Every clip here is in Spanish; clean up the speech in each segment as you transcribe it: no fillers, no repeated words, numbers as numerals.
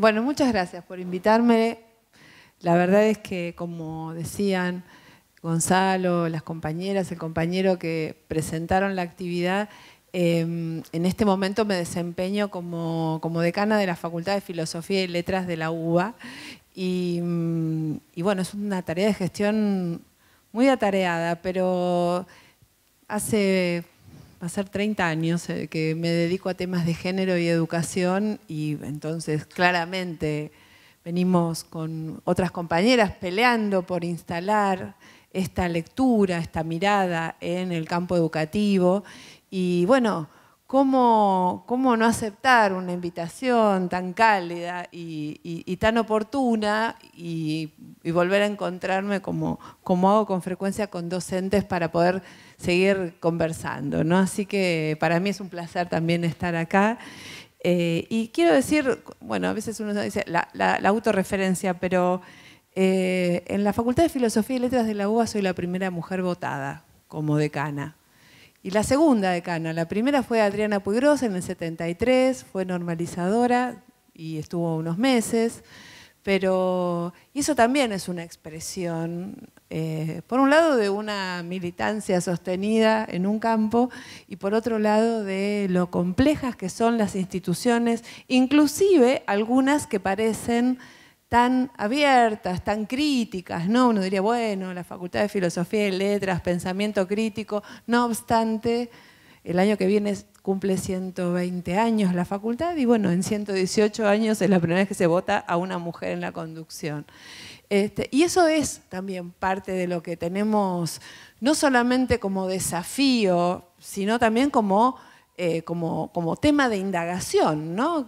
Bueno, muchas gracias por invitarme. La verdad es que, como decían Gonzalo, las compañeras, el compañero que presentaron la actividad, en este momento me desempeño como decana de la Facultad de Filosofía y Letras de la UBA. Y bueno, es una tarea de gestión muy atareada, pero va a ser 30 años que me dedico a temas de género y educación, y entonces claramente venimos con otras compañeras peleando por instalar esta lectura, esta mirada en el campo educativo. Y bueno, ¿cómo no aceptar una invitación tan cálida y tan oportuna y volver a encontrarme como hago con frecuencia con docentes para poder seguir conversando, ¿no? Así que para mí es un placer también estar acá. Y quiero decir, bueno, a veces uno dice la autorreferencia, pero en la Facultad de Filosofía y Letras de la UBA soy la primera mujer votada como decana. Y la segunda decana, la primera fue Adriana Puigros en el 73, fue normalizadora y estuvo unos meses, pero eso también es una expresión, por un lado, de una militancia sostenida en un campo y por otro lado de lo complejas que son las instituciones, inclusive algunas que parecen tan abiertas, tan críticas, ¿no? Uno diría, bueno, la Facultad de Filosofía y Letras, pensamiento crítico. No obstante, el año que viene cumple 120 años la facultad y bueno, en 118 años es la primera vez que se vota a una mujer en la conducción. Y eso es también parte de lo que tenemos, no solamente como desafío, sino también como tema de indagación, ¿no?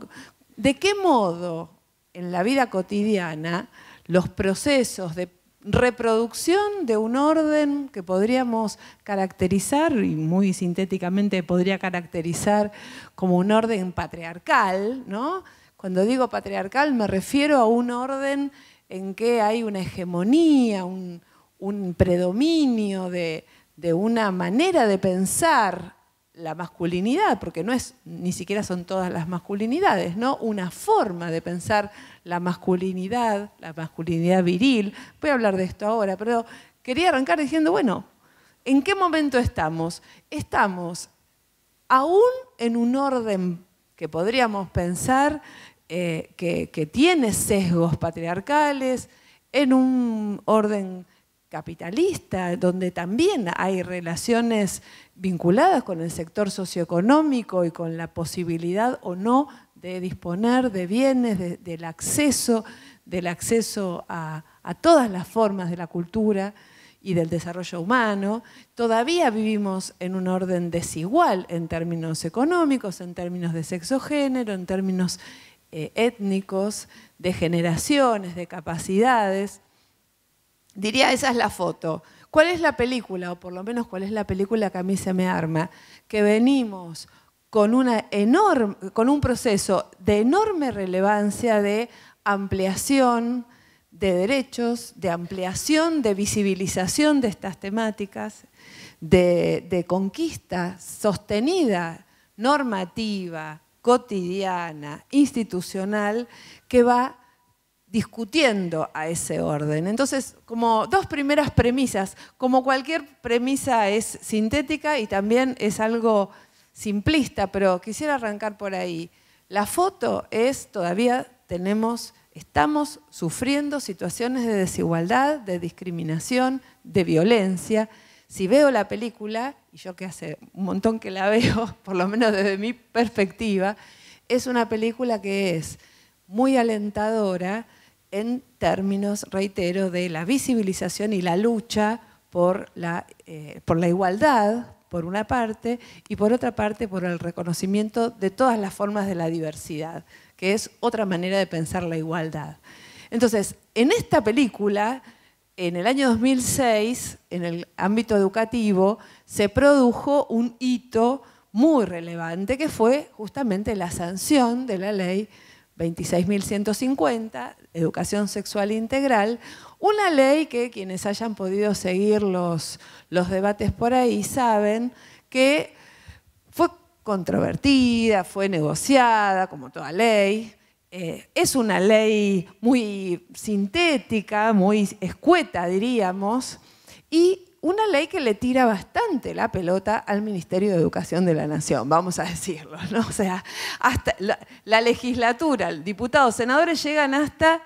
¿De qué modo en la vida cotidiana los procesos de reproducción de un orden que podríamos caracterizar, y muy sintéticamente podría caracterizar como un orden patriarcal, ¿no? Cuando digo patriarcal me refiero a un orden en que hay una hegemonía, un predominio de una manera de pensar la masculinidad, porque no es, ni siquiera son todas las masculinidades, ¿no? Una forma de pensar la masculinidad viril. Voy a hablar de esto ahora, pero quería arrancar diciendo, bueno, ¿en qué momento estamos? Estamos aún en un orden que podríamos pensar que tiene sesgos patriarcales, en un orden capitalista, donde también hay relaciones vinculadas con el sector socioeconómico y con la posibilidad o no de disponer de bienes, del acceso a todas las formas de la cultura y del desarrollo humano. Todavía vivimos en un orden desigual en términos económicos, en términos de sexo-género, en términos étnicos, de generaciones, de capacidades. Diría, esa es la foto. ¿Cuál es la película? O por lo menos, ¿cuál es la película que a mí se me arma? Que venimos con un proceso de enorme relevancia de ampliación de derechos, de ampliación, de visibilización de estas temáticas, de conquista sostenida, normativa, cotidiana, institucional, que va discutiendo a ese orden. Entonces, como dos primeras premisas, como cualquier premisa es sintética y también es algo simplista, pero quisiera arrancar por ahí. La foto es, todavía estamos sufriendo situaciones de desigualdad, de discriminación, de violencia. Si veo la película, y yo que hace un montón que la veo, por lo menos desde mi perspectiva, es una película que es muy alentadora en términos, reitero, de la visibilización y la lucha por la igualdad, por una parte, y por otra parte por el reconocimiento de todas las formas de la diversidad, que es otra manera de pensar la igualdad. Entonces, en esta película, en el año 2006, en el ámbito educativo, se produjo un hito muy relevante, que fue justamente la sanción de la ley 26.150, Educación Sexual Integral, una ley que quienes hayan podido seguir los debates por ahí saben que fue controvertida, fue negociada, como toda ley, es una ley muy sintética, muy escueta, diríamos, y una ley que le tira bastante la pelota al Ministerio de Educación de la Nación, vamos a decirlo, ¿no? O sea, hasta la legislatura, diputados, senadores llegan hasta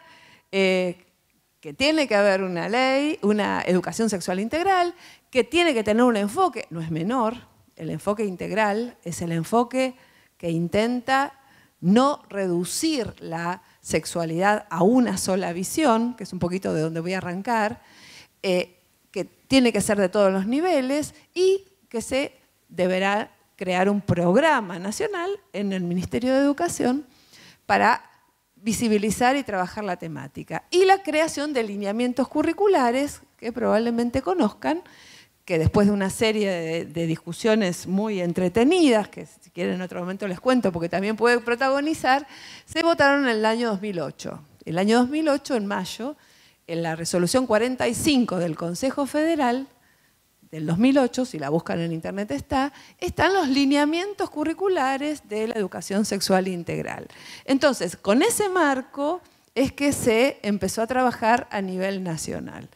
que tiene que haber una ley, una educación sexual integral, que tiene que tener un enfoque, no es menor, el enfoque integral es el enfoque que intenta no reducir la sexualidad a una sola visión, que es un poquito de donde voy a arrancar, que tiene que ser de todos los niveles y que se deberá crear un programa nacional en el Ministerio de Educación para visibilizar y trabajar la temática. Y la creación de lineamientos curriculares que probablemente conozcan, que después de una serie de discusiones muy entretenidas, que si quieren en otro momento les cuento porque también puede protagonizar, se votaron en el año 2008. El año 2008, en mayo, en la resolución 45 del Consejo Federal del 2008, si la buscan en internet están los lineamientos curriculares de la educación sexual integral. Entonces, con ese marco es que se empezó a trabajar a nivel nacional.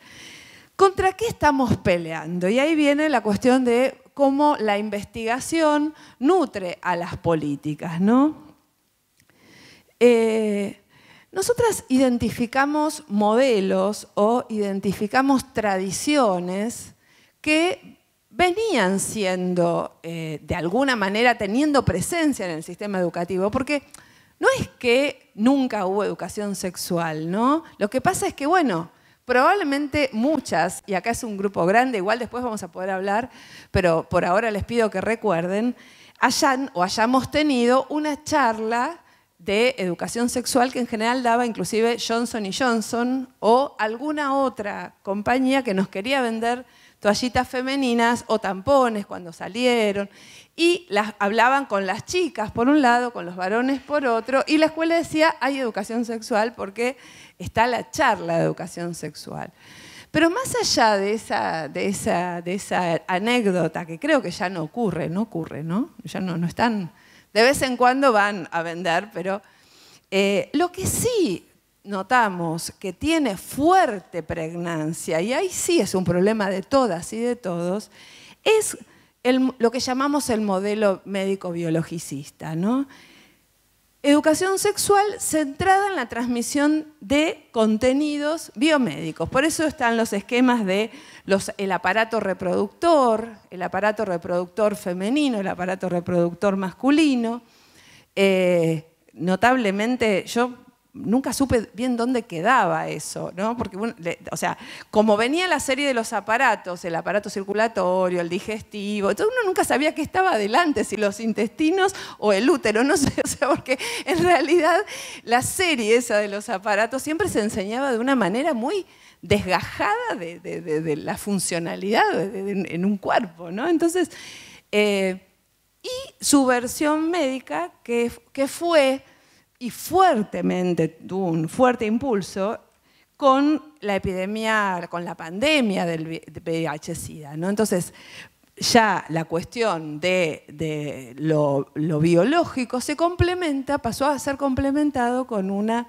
¿Contra qué estamos peleando? Y ahí viene la cuestión de cómo la investigación nutre a las políticas, ¿no? Nosotras identificamos modelos o identificamos tradiciones que venían siendo, de alguna manera, teniendo presencia en el sistema educativo, porque no es que nunca hubo educación sexual, ¿no? Lo que pasa es que, bueno, probablemente muchas, y acá es un grupo grande, igual después vamos a poder hablar, pero por ahora les pido que recuerden, hayamos tenido una charla de educación sexual que en general daba inclusive Johnson & Johnson o alguna otra compañía que nos quería vender toallitas femeninas o tampones cuando salieron, y hablaban con las chicas por un lado, con los varones por otro, y la escuela decía, hay educación sexual porque está la charla de educación sexual. Pero más allá de esa anécdota, que creo que ya no ocurre, ¿no? Ya no están, de vez en cuando van a vender, pero lo que sí notamos que tiene fuerte pregnancia, y ahí sí es un problema de todas y de todos, es lo que llamamos el modelo médico-biologicista, ¿no? Educación sexual centrada en la transmisión de contenidos biomédicos. Por eso están los esquemas de el aparato reproductor femenino, el aparato reproductor masculino. Notablemente, yo nunca supe bien dónde quedaba eso, ¿no? Porque, o sea, como venía la serie de los aparatos, el aparato circulatorio, el digestivo, entonces uno nunca sabía qué estaba adelante, si los intestinos o el útero, no sé, o sea, porque en realidad la serie esa de los aparatos siempre se enseñaba de una manera muy desgajada de la funcionalidad en un cuerpo, ¿no? Entonces, y su versión médica, que fue y fuertemente tuvo un fuerte impulso con la epidemia, con la pandemia del VIH-Sida, ¿no? Entonces, ya la cuestión de lo biológico se complementa, pasó a ser complementado con una,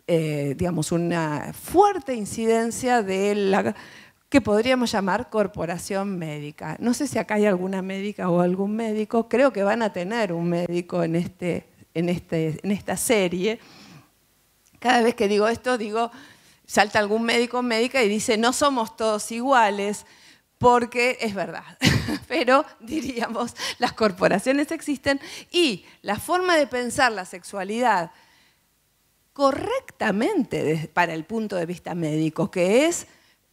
digamos, una fuerte incidencia de la que podríamos llamar corporación médica. No sé si acá hay alguna médica o algún médico, creo que van a tener un médico en esta serie. Cada vez que digo esto, salta algún médico o médica y dice, no somos todos iguales, porque es verdad. Pero, diríamos, las corporaciones existen y la forma de pensar la sexualidad correctamente para el punto de vista médico, que es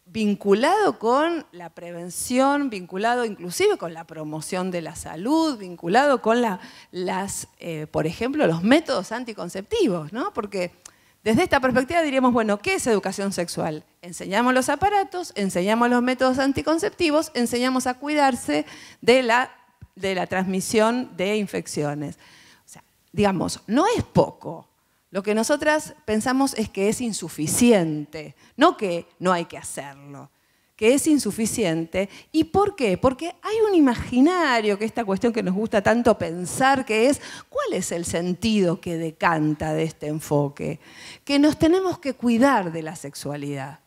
vinculado con la prevención, vinculado inclusive con la promoción de la salud, vinculado con por ejemplo, los métodos anticonceptivos, ¿no? Porque desde esta perspectiva diríamos, bueno, ¿qué es educación sexual? Enseñamos los aparatos, enseñamos los métodos anticonceptivos, enseñamos a cuidarse de la transmisión de infecciones. O sea, digamos, no es poco. Lo que nosotras pensamos es que es insuficiente, no que no hay que hacerlo. que es insuficiente. ¿Y por qué? Porque hay un imaginario, que esta cuestión que nos gusta tanto pensar, que es ¿cuál es el sentido que decanta de este enfoque? Que nos tenemos que cuidar de la sexualidad,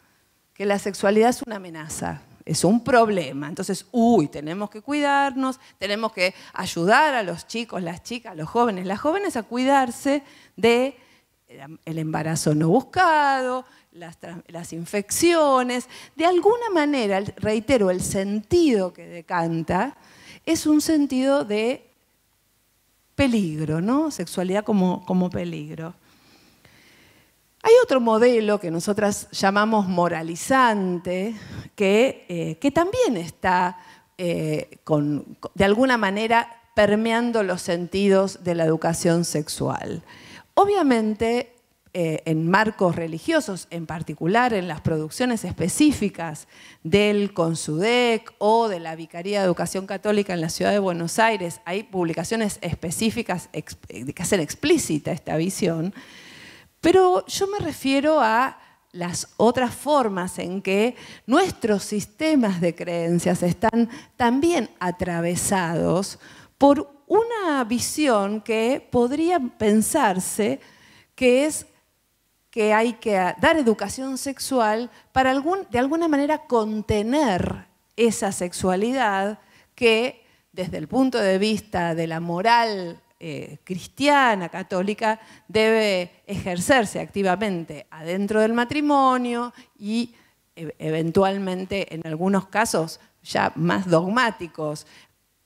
que la sexualidad es una amenaza, es un problema. Entonces, tenemos que cuidarnos, tenemos que ayudar a los chicos, las chicas, las jóvenes a cuidarse del embarazo no buscado, las infecciones. De alguna manera, reitero, el sentido que decanta es un sentido de peligro, ¿no? Sexualidad como peligro. Hay otro modelo que nosotras llamamos moralizante, que también está de alguna manera permeando los sentidos de la educación sexual. Obviamente, en marcos religiosos, en particular en las producciones específicas del CONSUDEC o de la Vicaría de Educación Católica en la Ciudad de Buenos Aires, hay publicaciones específicas que hacen explícita esta visión, pero yo me refiero a las otras formas en que nuestros sistemas de creencias están también atravesados por una visión que podría pensarse que es que hay que dar educación sexual para de alguna manera contener esa sexualidad que desde el punto de vista de la moral cristiana, católica, debe ejercerse activamente adentro del matrimonio y eventualmente, en algunos casos ya más dogmáticos,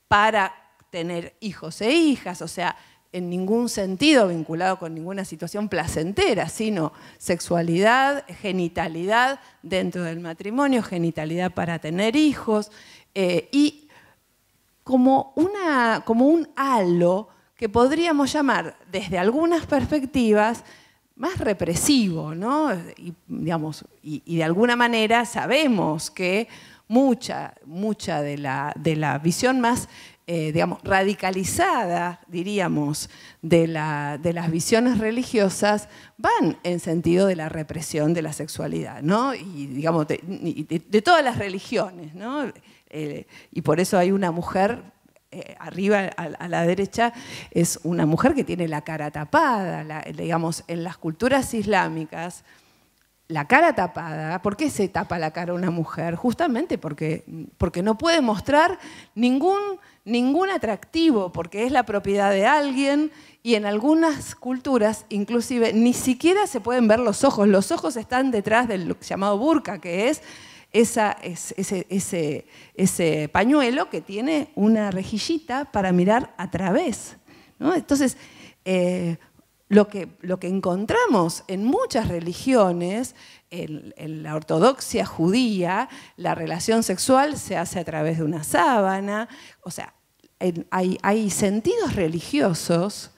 para tener hijos e hijas, o sea, en ningún sentido vinculado con ninguna situación placentera, sino sexualidad, genitalidad dentro del matrimonio, genitalidad para tener hijos, y como un halo que podríamos llamar desde algunas perspectivas más represivo, ¿no? Y de alguna manera sabemos que mucha de la visión más radicalizada, diríamos, de las visiones religiosas van en sentido de la represión de la sexualidad, ¿no? Y digamos, de todas las religiones, ¿no? Y por eso hay una mujer, arriba a la derecha, es una mujer que tiene la cara tapada, digamos, en las culturas islámicas. La cara tapada, ¿por qué se tapa la cara una mujer? Justamente porque no puede mostrar ningún atractivo, porque es la propiedad de alguien, y en algunas culturas inclusive ni siquiera se pueden ver los ojos. Los ojos están detrás del llamado burka, que es ese pañuelo que tiene una rejillita para mirar a través, ¿no? Entonces, lo que encontramos en muchas religiones, en la ortodoxia judía, la relación sexual se hace a través de una sábana. O sea, hay sentidos religiosos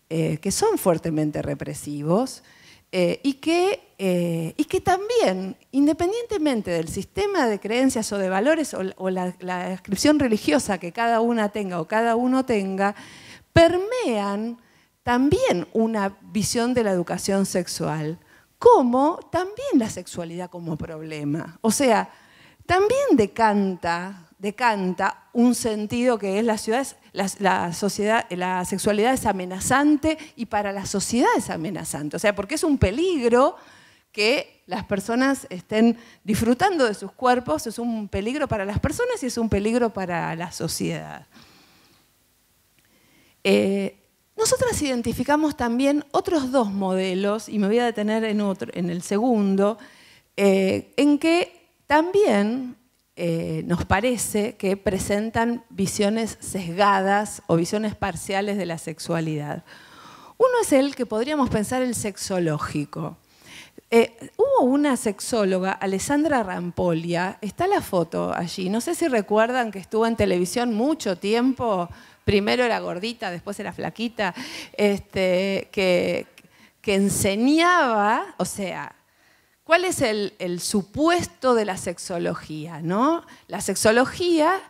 que son fuertemente represivos y que también, independientemente del sistema de creencias o de valores o la descripción religiosa que cada una tenga o cada uno tenga, permean también una visión de la educación sexual, como también la sexualidad como problema. O sea, también decanta un sentido que es la sexualidad es amenazante y para la sociedad es amenazante. O sea, porque es un peligro que las personas estén disfrutando de sus cuerpos, es un peligro para las personas y es un peligro para la sociedad. Nosotras identificamos también otros dos modelos, y me voy a detener en el segundo, en que también nos parece que presentan visiones sesgadas o visiones parciales de la sexualidad. Uno es el que podríamos pensar el sexológico. Hubo una sexóloga, Alessandra Rampolla, está la foto allí, no sé si recuerdan que estuvo en televisión mucho tiempo. Primero era gordita, después era flaquita, que enseñaba, o sea, ¿cuál es el supuesto de la sexología, ¿no? La sexología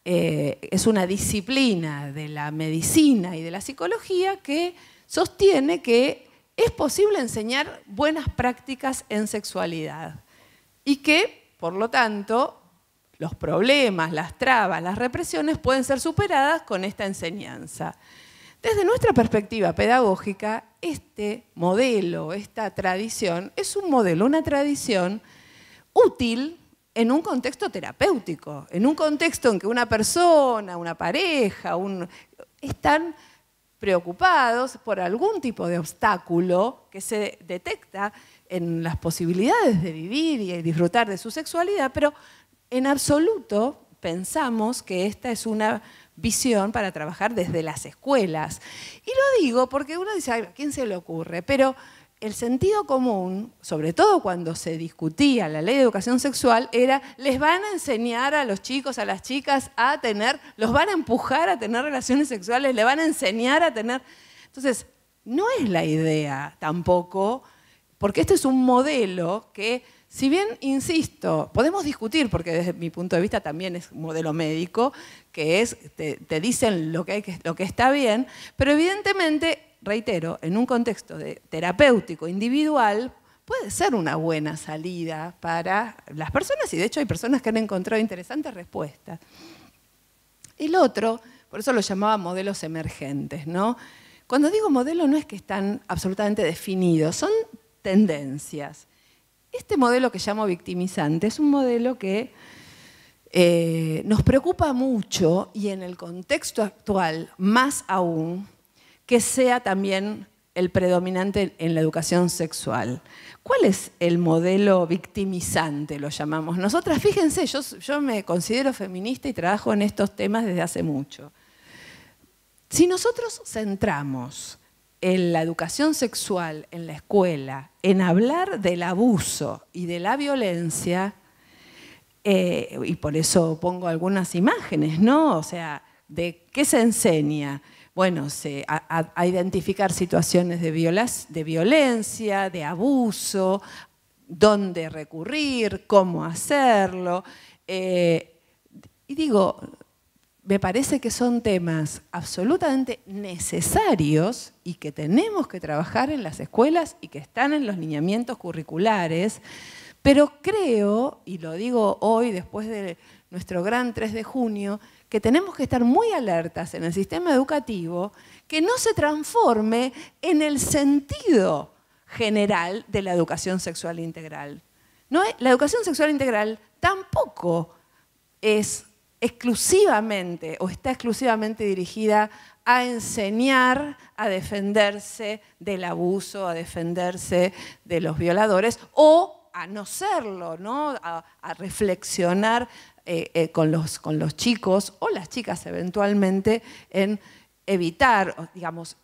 es una disciplina de la medicina y de la psicología que sostiene que es posible enseñar buenas prácticas en sexualidad y que por lo tanto, los problemas, las trabas, las represiones pueden ser superadas con esta enseñanza. Desde nuestra perspectiva pedagógica, este modelo, esta tradición, es un modelo, una tradición útil en un contexto terapéutico, en un contexto en que una persona, una pareja, están preocupados por algún tipo de obstáculo que se detecta en las posibilidades de vivir y disfrutar de su sexualidad, pero en absoluto pensamos que esta es una visión para trabajar desde las escuelas. Y lo digo porque uno dice, ¿a quién se le ocurre? Pero el sentido común, sobre todo cuando se discutía la ley de educación sexual, era, les van a enseñar a los chicos, a las chicas a tener, los van a empujar a tener relaciones sexuales, le van a enseñar a tener... Entonces, no es la idea tampoco, porque este es un modelo que, si bien, insisto, podemos discutir, porque desde mi punto de vista también es un modelo médico, que es, te dicen lo que está bien, pero evidentemente, reitero, en un contexto terapéutico individual, puede ser una buena salida para las personas, y de hecho hay personas que han encontrado interesantes respuestas. El otro, por eso lo llamaba modelos emergentes, ¿no? Cuando digo modelo no es que están absolutamente definidos, son tendencias. Este modelo que llamo victimizante es un modelo que nos preocupa mucho, y en el contexto actual más aún, que sea también el predominante en la educación sexual. ¿Cuál es el modelo victimizante, lo llamamos? Nosotras, fíjense, yo me considero feminista y trabajo en estos temas desde hace mucho. Si nosotros centramos en la educación sexual en la escuela, en hablar del abuso y de la violencia, y por eso pongo algunas imágenes, ¿no? O sea, ¿de qué se enseña? Bueno, a identificar situaciones de violencia, de abuso, dónde recurrir, cómo hacerlo. Y digo, me parece que son temas absolutamente necesarios y que tenemos que trabajar en las escuelas y que están en los lineamientos curriculares, pero creo, y lo digo hoy después de nuestro gran 3 de junio, que tenemos que estar muy alertas en el sistema educativo que no se transforme en el sentido general de la educación sexual integral. La educación sexual integral tampoco es exclusivamente o está exclusivamente dirigida a enseñar a defenderse del abuso, a defenderse de los violadores o a no serlo, ¿no? A reflexionar con los chicos o las chicas eventualmente en evitar, digamos,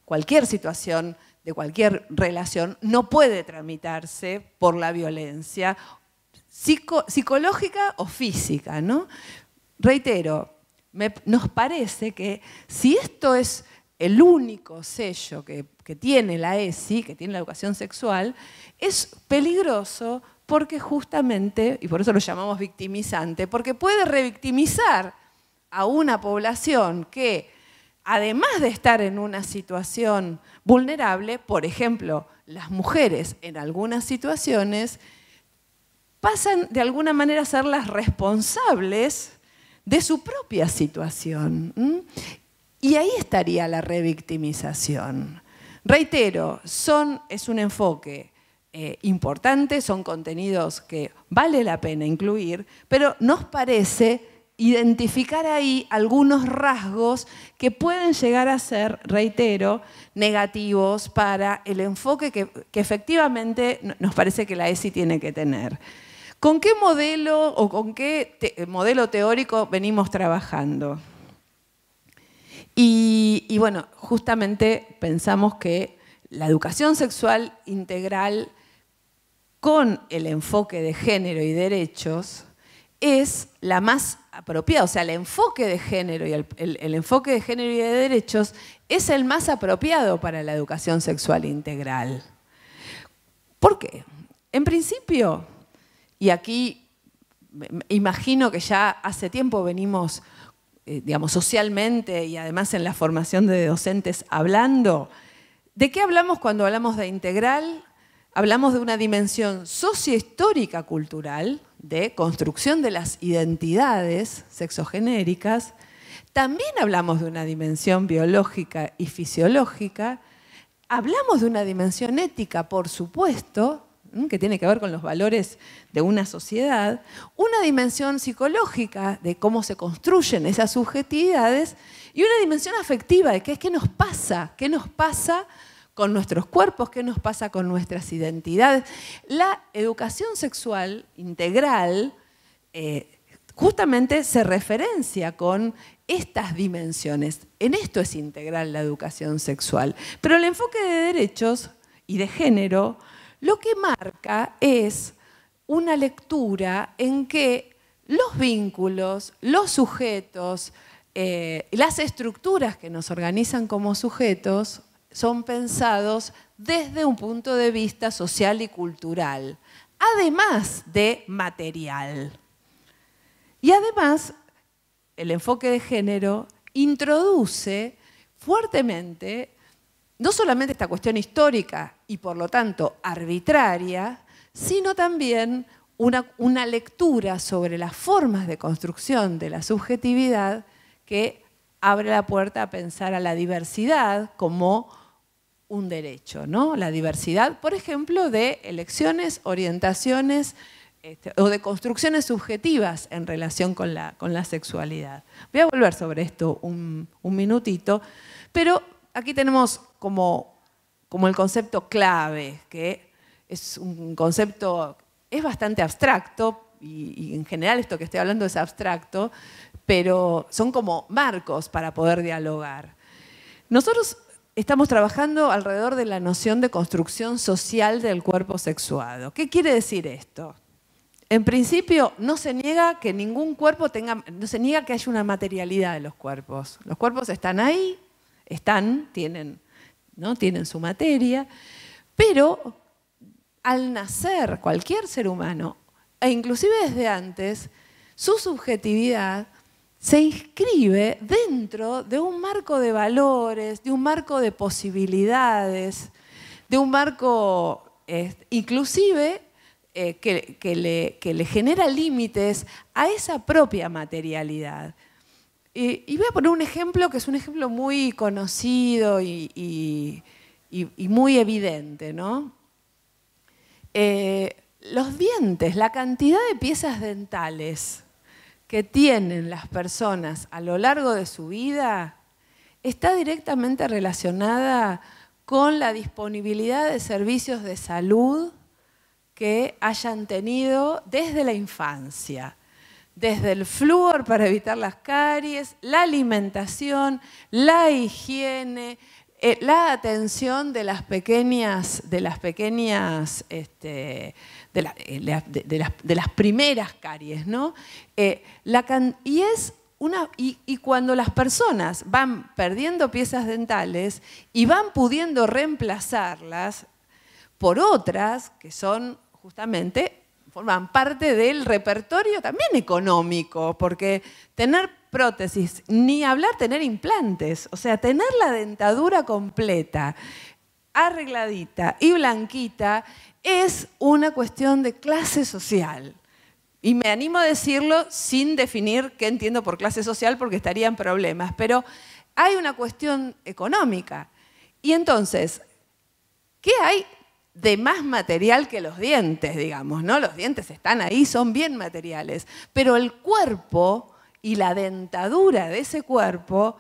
cualquier situación de cualquier relación no puede tramitarse por la violencia psicológica o física, ¿no? Reitero, nos parece que si esto es el único sello que tiene la ESI, que tiene la educación sexual, es peligroso porque justamente, y por eso lo llamamos victimizante, porque puede revictimizar a una población que, además de estar en una situación vulnerable, por ejemplo, las mujeres en algunas situaciones, pasan de alguna manera a ser las responsables de su propia situación. Y ahí estaría la revictimización. Reitero, es un enfoque importante, son contenidos que vale la pena incluir, pero nos parece identificar ahí algunos rasgos que pueden llegar a ser, reitero, negativos para el enfoque que efectivamente nos parece que la ESI tiene que tener. ¿Con qué modelo o con qué modelo teórico venimos trabajando? Y bueno, justamente pensamos que la educación sexual integral con el enfoque de género y derechos es la más apropiada. O sea, el enfoque de género y el enfoque de género y de derechos es el más apropiado para la educación sexual integral. ¿Por qué? En principio, y aquí imagino que ya hace tiempo venimos, digamos, socialmente y además en la formación de docentes hablando. ¿De qué hablamos cuando hablamos de integral? hablamos de una dimensión sociohistórica cultural, de construcción de las identidades sexogenéricas. También hablamos de una dimensión biológica y fisiológica. Hablamos de una dimensión ética, por supuesto, que tiene que ver con los valores de una sociedad. Una dimensión psicológica de cómo se construyen esas subjetividades. Y una dimensión afectiva de qué nos pasa, qué nos pasa con nuestros cuerpos, qué nos pasa con nuestras identidades. La educación sexual integral justamente se referencia con estas dimensiones. En esto es integral la educación sexual. Pero el enfoque de derechos y de género lo que marca es una lectura en que los vínculos, los sujetos, las estructuras que nos organizan como sujetos son pensados desde un punto de vista social y cultural, además de material. Y además, el enfoque de género introduce fuertemente no solamente esta cuestión histórica y por lo tanto arbitraria, sino también una lectura sobre las formas de construcción de la subjetividad que abre la puerta a pensar a la diversidad como un derecho, ¿no? La diversidad, por ejemplo, de elecciones, orientaciones o de construcciones subjetivas en relación con la sexualidad. Voy a volver sobre esto un minutito, pero aquí tenemos como el concepto clave, que es un concepto, es bastante abstracto, y en general esto que estoy hablando es abstracto, pero son como marcos para poder dialogar. Nosotros estamos trabajando alrededor de la noción de construcción social del cuerpo sexuado. ¿Qué quiere decir esto? En principio, no se niega que ningún cuerpo tenga, no se niega que haya una materialidad de los cuerpos. Los cuerpos están ahí, tienen su materia, pero al nacer cualquier ser humano, e inclusive desde antes, su subjetividad se inscribe dentro de un marco de valores, de un marco de posibilidades, de un marco inclusive que le genera límites a esa propia materialidad. Y voy a poner un ejemplo que es un ejemplo muy conocido y muy evidente, ¿no? Los dientes, la cantidad de piezas dentales que tienen las personas a lo largo de su vida está directamente relacionada con la disponibilidad de servicios de salud que hayan tenido desde la infancia. Desde el flúor para evitar las caries, la alimentación, la higiene, la atención de las pequeñas, de las primeras caries, ¿no? Y cuando las personas van perdiendo piezas dentales y van pudiendo reemplazarlas por otras que son justamente forman parte del repertorio también económico, porque tener prótesis, ni hablar tener implantes, o sea, tener la dentadura completa, arregladita y blanquita, es una cuestión de clase social. Y me animo a decirlo sin definir qué entiendo por clase social, porque estarían problemas, pero hay una cuestión económica. Y entonces, ¿qué hay de más material que los dientes, digamos, ¿no? Los dientes están ahí, son bien materiales, pero el cuerpo y la dentadura de ese cuerpo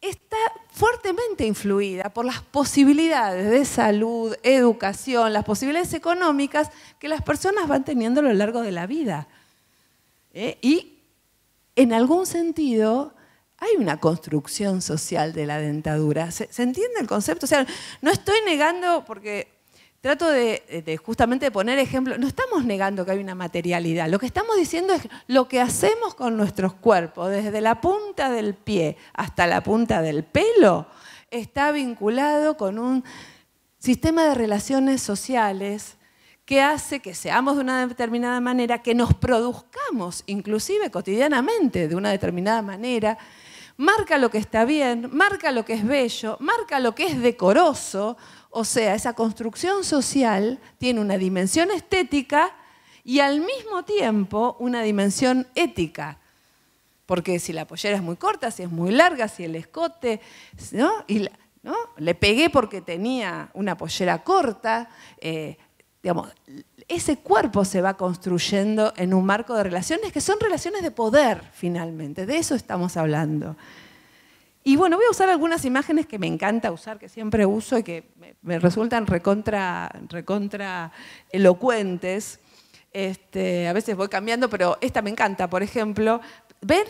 está fuertemente influida por las posibilidades de salud, educación, las posibilidades económicas que las personas van teniendo a lo largo de la vida. Y en algún sentido hay una construcción social de la dentadura. ¿Se entiende el concepto? O sea, no estoy negando, porque trato de justamente poner ejemplos, no estamos negando que hay una materialidad, lo que estamos diciendo es lo que hacemos con nuestros cuerpos, desde la punta del pie hasta la punta del pelo, está vinculado con un sistema de relaciones sociales que hace que seamos de una determinada manera, que nos produzcamos inclusive cotidianamente de una determinada manera, marca lo que está bien, marca lo que es bello, marca lo que es decoroso. O sea, esa construcción social tiene una dimensión estética y al mismo tiempo una dimensión ética. Porque si la pollera es muy corta, si es muy larga, si el escote, ¿no? ¿no? Le pegué porque tenía una pollera corta, digamos, ese cuerpo se va construyendo en un marco de relaciones que son relaciones de poder, finalmente. De eso estamos hablando. Y bueno, voy a usar algunas imágenes que me encanta usar, que siempre uso y que me resultan recontra elocuentes. A veces voy cambiando, pero esta me encanta. Por ejemplo, ver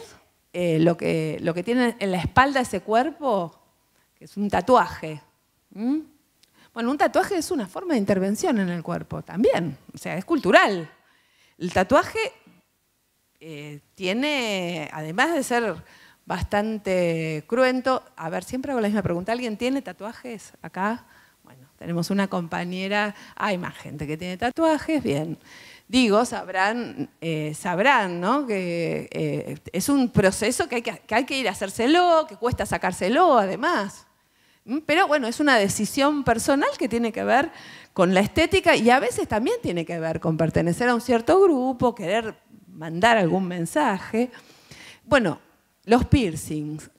lo que tiene en la espalda ese cuerpo, que es un tatuaje. Bueno, un tatuaje es una forma de intervención en el cuerpo también, o sea, es cultural. El tatuaje tiene, además de ser bastante cruento, a ver, siempre hago la misma pregunta, ¿alguien tiene tatuajes acá? Bueno, tenemos una compañera, hay más gente que tiene tatuajes, bien. Digo, sabrán, ¿no? Que es un proceso que hay que ir a hacérselo, que cuesta sacárselo además. Pero bueno, es una decisión personal que tiene que ver con la estética y a veces también tiene que ver con pertenecer a un cierto grupo, querer mandar algún mensaje. Bueno, los piercings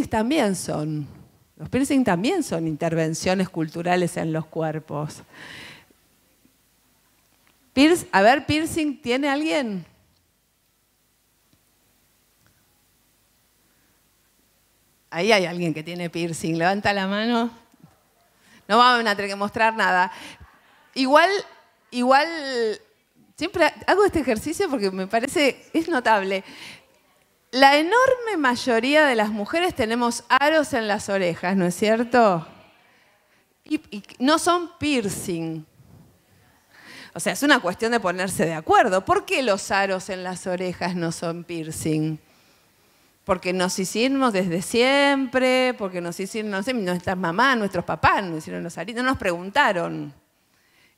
también son intervenciones culturales en los cuerpos. A ver, ¿piercing tiene alguien? Ahí hay alguien que tiene piercing. Levanta la mano. No vamos a tener que mostrar nada. Igual, siempre hago este ejercicio porque me parece, es notable. La enorme mayoría de las mujeres tenemos aros en las orejas, ¿no es cierto? Y no son piercing. O sea, es una cuestión de ponerse de acuerdo. ¿Por qué los aros en las orejas no son piercing? Porque nos hicimos desde siempre, porque nos hicieron, no sé, nuestras mamás, nuestros papás nos hicieron los aritos, no nos preguntaron.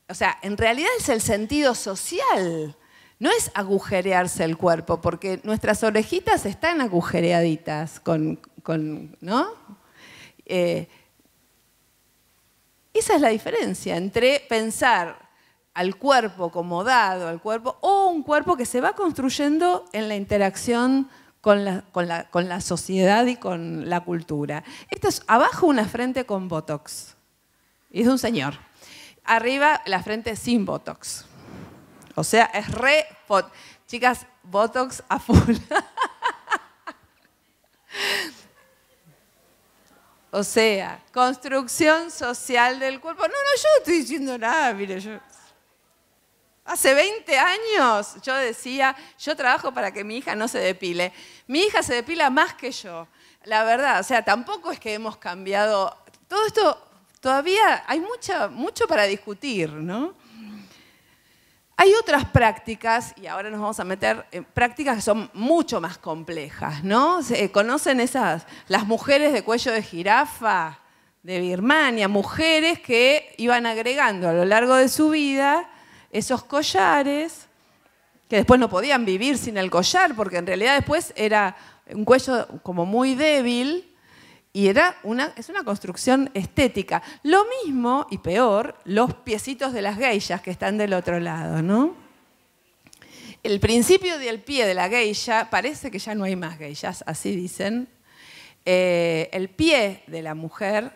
O sea, en realidad es el sentido social, no es agujerearse el cuerpo, porque nuestras orejitas están agujereaditas ¿no? Esa es la diferencia entre pensar al cuerpo como dado, al cuerpo, o un cuerpo que se va construyendo en la interacción con la sociedad y con la cultura. Esto es abajo una frente con Botox. Y es de un señor. Arriba la frente sin Botox. O sea, es chicas, Botox a full. O sea, construcción social del cuerpo. No, yo no estoy diciendo nada, mire, yo... Hace 20 años yo decía, yo trabajo para que mi hija no se depile. Mi hija se depila más que yo. La verdad, o sea, tampoco es que hemos cambiado. Todo esto, todavía hay mucho para discutir, ¿no? Hay otras prácticas, y ahora nos vamos a meter en prácticas que son mucho más complejas, ¿no? ¿Conocen las mujeres de cuello de jirafa de Birmania? Mujeres que iban agregando a lo largo de su vida esos collares, que después no podían vivir sin el collar, porque en realidad después era un cuello como muy débil y es una construcción estética. Lo mismo, y peor, los piecitos de las geishas que están del otro lado, ¿no? El principio del pie de la geisha, parece que ya no hay más geishas, así dicen. El pie de la mujer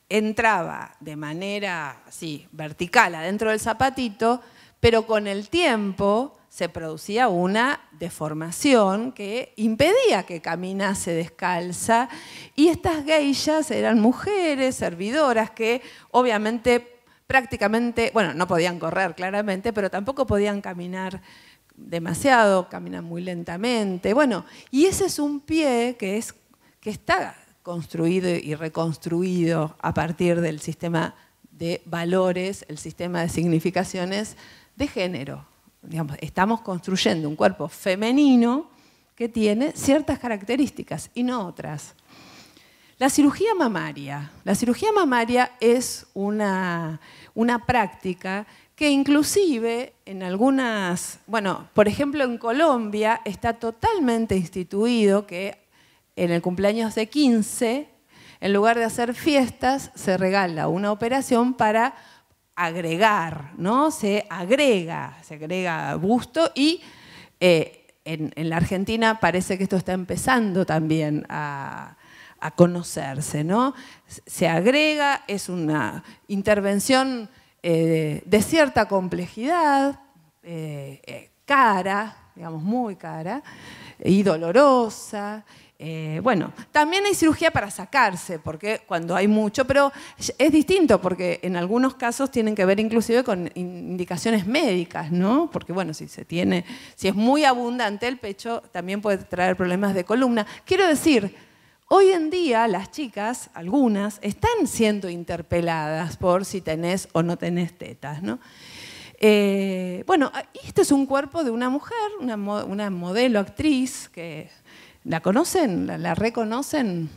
entraba de manera así, vertical adentro del zapatito, pero con el tiempo se producía una deformación que impedía que caminase descalza y estas geishas eran mujeres servidoras que obviamente prácticamente, bueno, no podían correr claramente, pero tampoco podían caminar demasiado, caminan muy lentamente. Bueno, y ese es un pie que está construido y reconstruido a partir del sistema de valores, el sistema de significaciones de género. Digamos, estamos construyendo un cuerpo femenino que tiene ciertas características y no otras. La cirugía mamaria. La cirugía mamaria es una práctica que inclusive en algunas, bueno, por ejemplo en Colombia está totalmente instituido que en el cumpleaños de 15, en lugar de hacer fiestas, se regala una operación para agregar, ¿no? Se agrega busto y en la Argentina parece que esto está empezando también a conocerse, ¿no? Se agrega, es una intervención de cierta complejidad, cara, digamos muy cara, y dolorosa. Bueno, también hay cirugía para sacarse, porque cuando hay mucho, pero es distinto, porque en algunos casos tienen que ver inclusive con indicaciones médicas, ¿no? Porque bueno, si es muy abundante el pecho, también puede traer problemas de columna. Quiero decir, hoy en día las chicas, algunas, están siendo interpeladas por si tenés o no tenés tetas, ¿no? Bueno, este es un cuerpo de una mujer, una modelo actriz que... ¿La conocen? ¿La reconocen?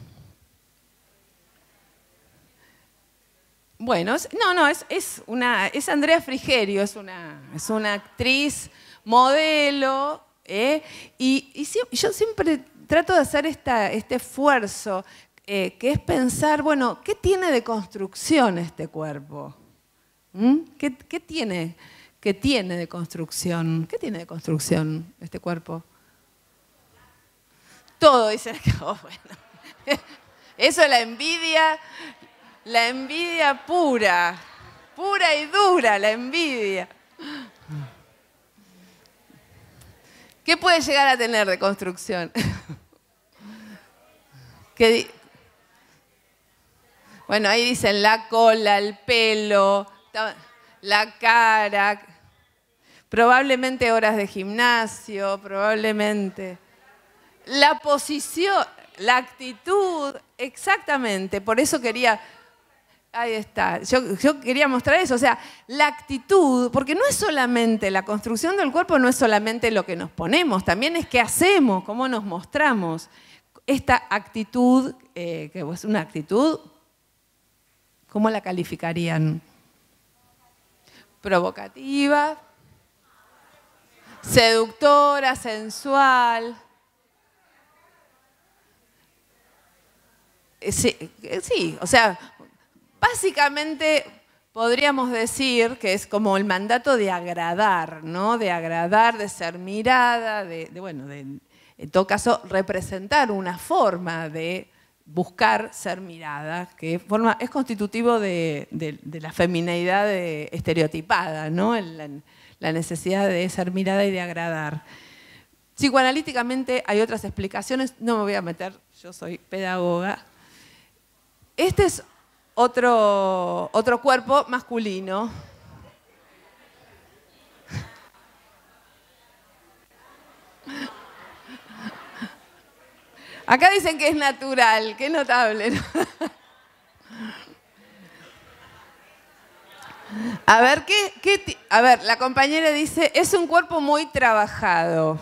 Bueno, es Andrea Frigerio, es una actriz, modelo, y yo siempre trato de hacer este esfuerzo, que es pensar, bueno, ¿qué tiene de construcción este cuerpo? ¿Qué tiene de construcción? ¿Qué tiene de construcción este cuerpo? Todo, dicen que, oh, bueno. Eso es la envidia pura y dura, la envidia. ¿Qué puede llegar a tener de construcción? Bueno, ahí dicen la cola, el pelo, la cara, probablemente horas de gimnasio, probablemente... La posición, la actitud, exactamente, por eso quería, ahí está, yo quería mostrar eso, o sea, la actitud, porque no es solamente, la construcción del cuerpo no es solamente lo que nos ponemos, también es qué hacemos, cómo nos mostramos. Esta actitud, que es una actitud, ¿cómo la calificarían? Provocativa, seductora, sensual. Sí, o sea, básicamente podríamos decir que es como el mandato de agradar, ¿no? De agradar, de ser mirada, en todo caso, representar una forma de buscar ser mirada, que es constitutivo de la femineidad estereotipada, ¿no? La necesidad de ser mirada y de agradar. Psicoanalíticamente hay otras explicaciones, no me voy a meter, yo soy pedagoga. Este es otro cuerpo masculino. Acá dicen que es natural, qué notable, ¿no? A ver, a ver, la compañera dice, es un cuerpo muy trabajado.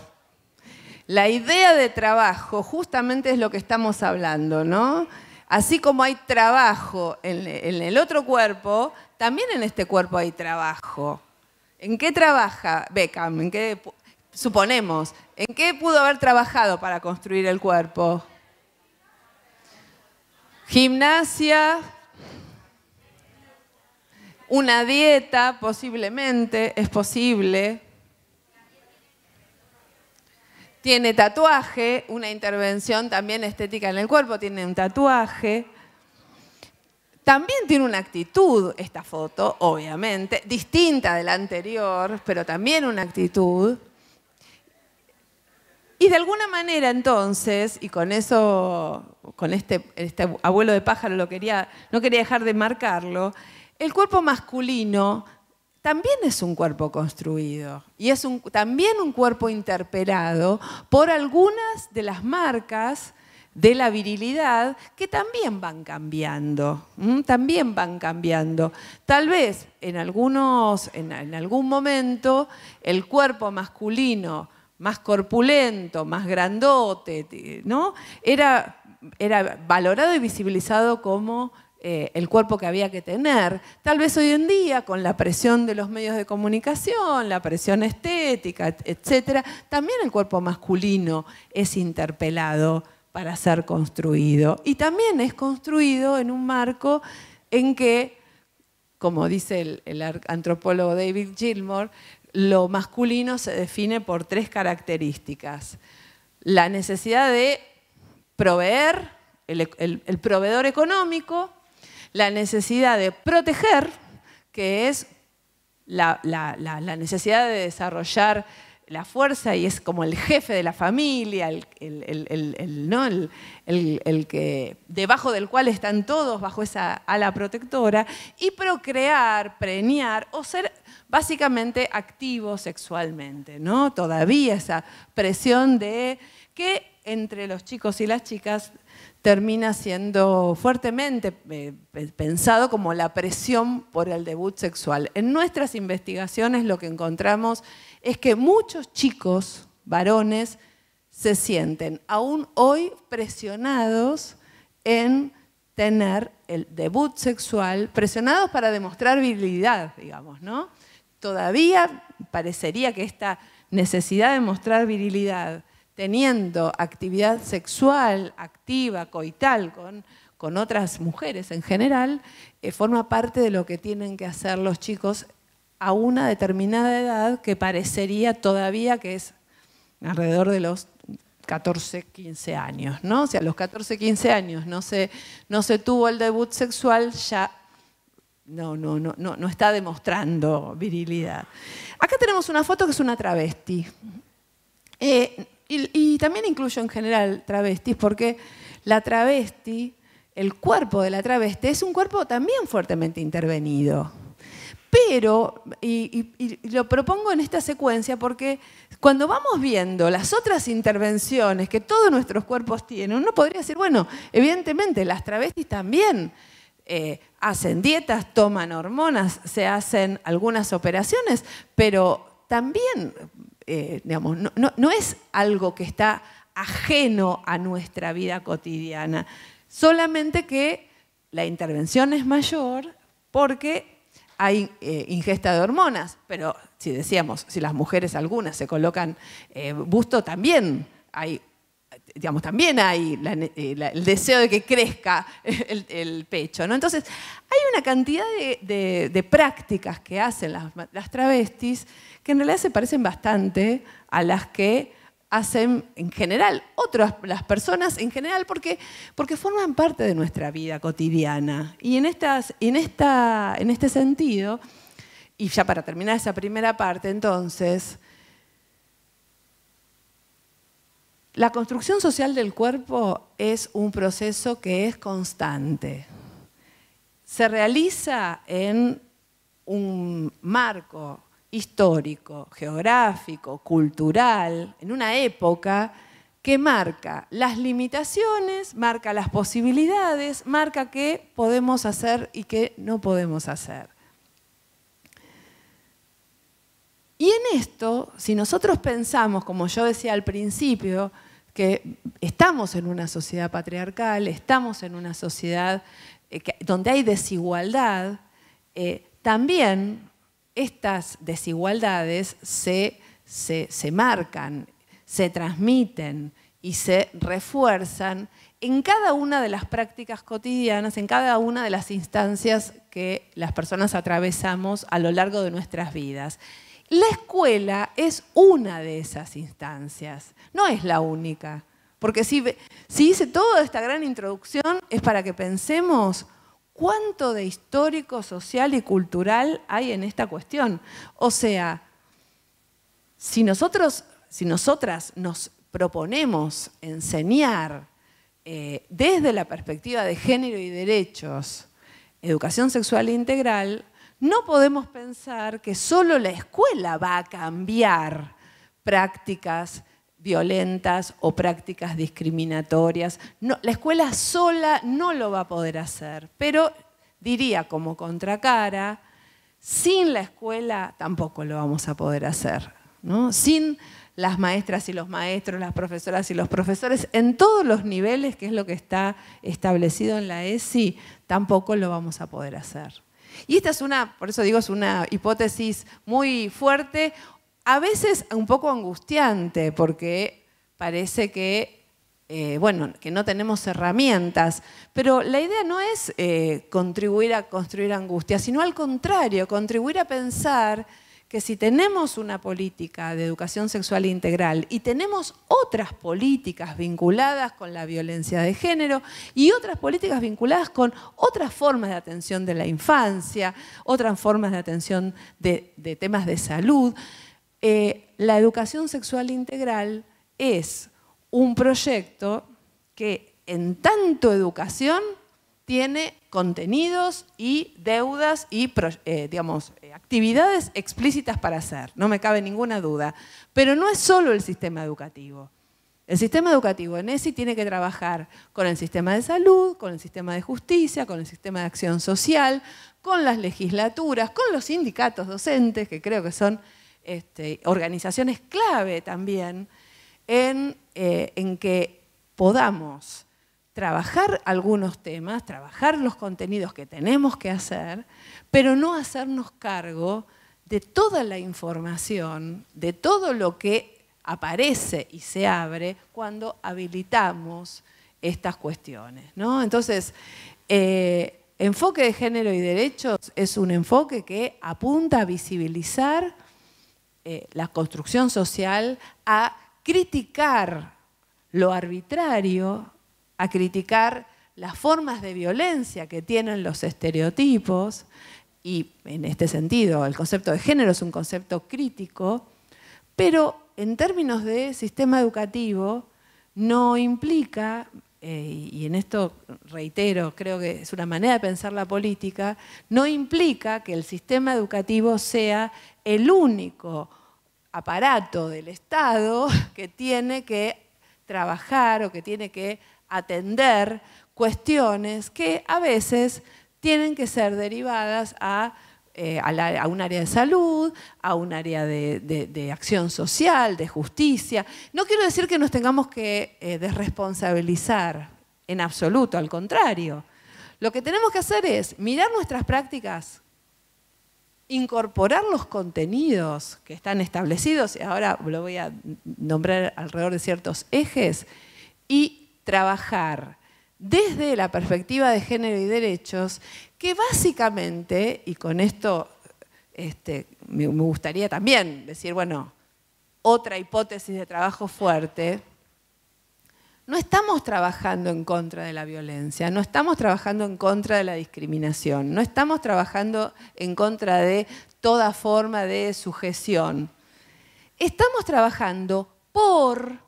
La idea de trabajo justamente es lo que estamos hablando, ¿no? Así como hay trabajo en el otro cuerpo, también en este cuerpo hay trabajo. ¿En qué trabaja Beckham? Suponemos, ¿en qué pudo haber trabajado para construir el cuerpo? Gimnasia, una dieta, posiblemente, es posible. Tiene tatuaje, una intervención también estética en el cuerpo, tiene un tatuaje. También tiene una actitud, esta foto, obviamente, distinta de la anterior, pero también una actitud. Y de alguna manera entonces, y con eso, con este abuelo de pájaro no quería dejar de marcarlo, el cuerpo masculino también es un cuerpo construido y es también un cuerpo interpelado por algunas de las marcas de la virilidad que también van cambiando, también van cambiando. Tal vez en algún momento el cuerpo masculino más corpulento, más grandote, ¿no? Era valorado y visibilizado como el cuerpo que había que tener. Tal vez hoy en día, con la presión de los medios de comunicación, la presión estética, etc., también el cuerpo masculino es interpelado para ser construido. Y también es construido en un marco en que, como dice el antropólogo David Gilmour, lo masculino se define por 3 características. La necesidad de proveer, el proveedor económico, la necesidad de proteger, que es la necesidad de desarrollar la fuerza y es como el jefe de la familia, el que, debajo del cual están todos bajo esa ala protectora, y procrear, preñar o ser básicamente activo sexualmente, ¿no? Todavía esa presión de que entre los chicos y las chicas termina siendo fuertemente pensado como la presión por el debut sexual. En nuestras investigaciones lo que encontramos es que muchos chicos, varones, se sienten aún hoy presionados en tener el debut sexual, presionados para demostrar virilidad, digamos, ¿no? Todavía parecería que esta necesidad de mostrar virilidad, teniendo actividad sexual, activa, coital, con otras mujeres en general, forma parte de lo que tienen que hacer los chicos a una determinada edad que parecería todavía que es alrededor de los 14, 15 años, ¿no? O sea, a los 14, 15 años no se tuvo el debut sexual, ya no está demostrando virilidad. Acá tenemos una foto que es una travesti. Y también incluyo en general travestis, porque la travesti, el cuerpo de la travesti es un cuerpo también fuertemente intervenido. Pero, y lo propongo en esta secuencia porque cuando vamos viendo las otras intervenciones que todos nuestros cuerpos tienen, uno podría decir, bueno, evidentemente las travestis también hacen dietas, toman hormonas, se hacen algunas operaciones, pero también, digamos, no es algo que está ajeno a nuestra vida cotidiana, solamente que la intervención es mayor porque hay ingesta de hormonas, pero si decíamos, si las mujeres algunas se colocan busto, también hay, digamos, también hay el deseo de que crezca el pecho, ¿no? Entonces, hay una cantidad de prácticas que hacen las travestis que en realidad se parecen bastante a las que hacen en general las personas en general porque forman parte de nuestra vida cotidiana. Y en este sentido, y ya para terminar esa primera parte, entonces, la construcción social del cuerpo es un proceso que es constante. Se realiza en un marco histórico, geográfico, cultural, en una época que marca las limitaciones, marca las posibilidades, marca qué podemos hacer y qué no podemos hacer. Y en esto, si nosotros pensamos, como yo decía al principio, que estamos en una sociedad patriarcal, estamos en una sociedad donde hay desigualdad, también estas desigualdades se marcan, se transmiten y se refuerzan en cada una de las prácticas cotidianas, en cada una de las instancias que las personas atravesamos a lo largo de nuestras vidas. La escuela es una de esas instancias, no es la única. Porque si hice toda esta gran introducción es para que pensemos cuánto de histórico, social y cultural hay en esta cuestión. O sea, si nosotras nos proponemos enseñar desde la perspectiva de género y derechos, educación sexual integral, no podemos pensar que solo la escuela va a cambiar prácticas violentas o prácticas discriminatorias. No, la escuela sola no lo va a poder hacer, pero diría como contracara, sin la escuela tampoco lo vamos a poder hacer, ¿no? Sin las maestras y los maestros, las profesoras y los profesores, en todos los niveles, que es lo que está establecido en la ESI, tampoco lo vamos a poder hacer. Y esta es por eso digo, es una hipótesis muy fuerte, a veces un poco angustiante, porque parece que bueno, que no tenemos herramientas, pero la idea no es contribuir a construir angustia, sino al contrario, contribuir a pensar que si tenemos una política de educación sexual integral y tenemos otras políticas vinculadas con la violencia de género y otras políticas vinculadas con otras formas de atención de la infancia, otras formas de atención de temas de salud, la educación sexual integral es un proyecto que en tanto educación tiene contenidos y deudas y digamos, actividades explícitas para hacer, no me cabe ninguna duda. Pero no es solo el sistema educativo. El sistema educativo en ESI tiene que trabajar con el sistema de salud, con el sistema de justicia, con el sistema de acción social, con las legislaturas, con los sindicatos docentes, que creo que son organizaciones clave también, en que podamos trabajar algunos temas, trabajar los contenidos que tenemos que hacer, pero no hacernos cargo de toda la información, de todo lo que aparece y se abre cuando habilitamos estas cuestiones, ¿no? Entonces, enfoque de género y derechos es un enfoque que apunta a visibilizar la construcción social, a criticar lo arbitrario, a criticar las formas de violencia que tienen los estereotipos, y en este sentido el concepto de género es un concepto crítico, pero en términos de sistema educativo no implica, y en esto reitero, creo que es una manera de pensar la política, no implica que el sistema educativo sea el único aparato del Estado que tiene que trabajar o que tiene que atender cuestiones que a veces tienen que ser derivadas a un área de salud, a un área de acción social, de justicia. No quiero decir que nos tengamos que desresponsabilizar en absoluto, al contrario. Lo que tenemos que hacer es mirar nuestras prácticas, incorporar los contenidos que están establecidos, y ahora lo voy a nombrar alrededor de ciertos ejes, y trabajar desde la perspectiva de género y derechos, que básicamente, y con esto me gustaría también decir, bueno, otra hipótesis de trabajo fuerte, no estamos trabajando en contra de la violencia, no estamos trabajando en contra de la discriminación, no estamos trabajando en contra de toda forma de sujeción. Estamos trabajando por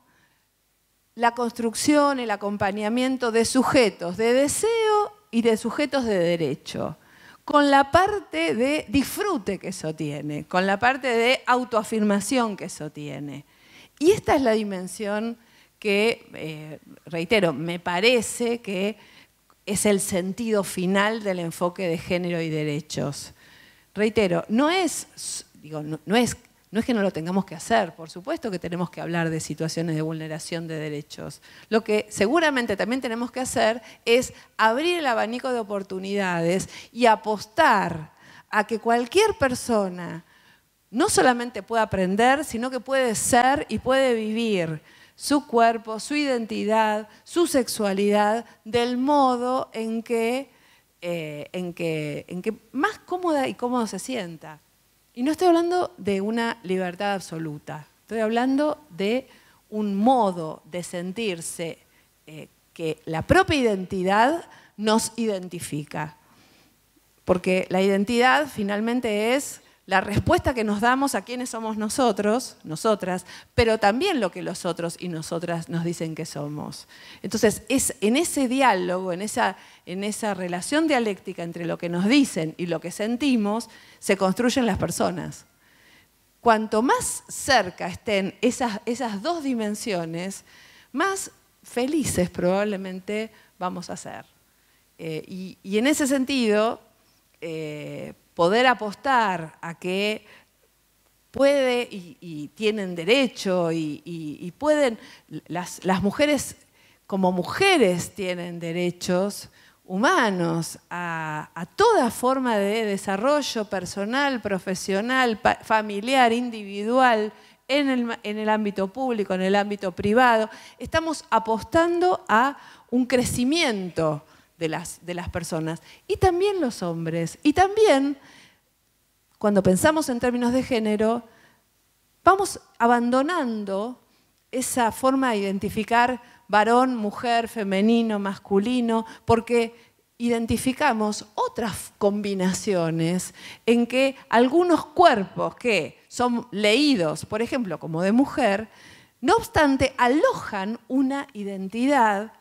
la construcción, el acompañamiento de sujetos de deseo y de sujetos de derecho, con la parte de disfrute que eso tiene, con la parte de autoafirmación que eso tiene. Y esta es la dimensión que, reitero, me parece que es el sentido final del enfoque de género y derechos. Reitero, no es que no lo tengamos que hacer, por supuesto que tenemos que hablar de situaciones de vulneración de derechos. Lo que seguramente también tenemos que hacer es abrir el abanico de oportunidades y apostar a que cualquier persona no solamente pueda aprender, sino que puede ser y puede vivir su cuerpo, su identidad, su sexualidad, del modo en que más cómoda y cómodo se sienta. Y no estoy hablando de una libertad absoluta, estoy hablando de un modo de sentirse que la propia identidad nos identifica. Porque la identidad finalmente es la respuesta que nos damos a quiénes somos nosotros, nosotras, pero también lo que los otros y nosotras nos dicen que somos. Entonces, es en ese diálogo, en esa relación dialéctica entre lo que nos dicen y lo que sentimos, se construyen las personas. Cuanto más cerca estén esas dos dimensiones, más felices probablemente vamos a ser. Y en ese sentido, poder apostar a que puede y tienen derecho y pueden, las mujeres como mujeres tienen derechos humanos a toda forma de desarrollo personal, profesional, familiar, individual, en el ámbito público, en el ámbito privado. Estamos apostando a un crecimiento de las personas. Y también los hombres. Y también, cuando pensamos en términos de género, vamos abandonando esa forma de identificar varón, mujer, femenino, masculino, porque identificamos otras combinaciones en que algunos cuerpos que son leídos, por ejemplo, como de mujer, no obstante, alojan una identidad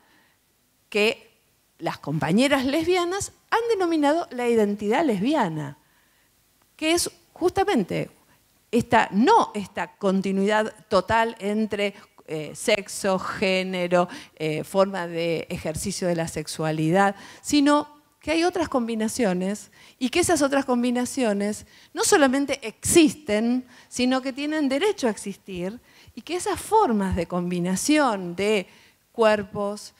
que las compañeras lesbianas han denominado la identidad lesbiana, que es justamente no esta continuidad total entre sexo, género, forma de ejercicio de la sexualidad, sino que hay otras combinaciones y que esas otras combinaciones no solamente existen, sino que tienen derecho a existir y que esas formas de combinación de cuerpos,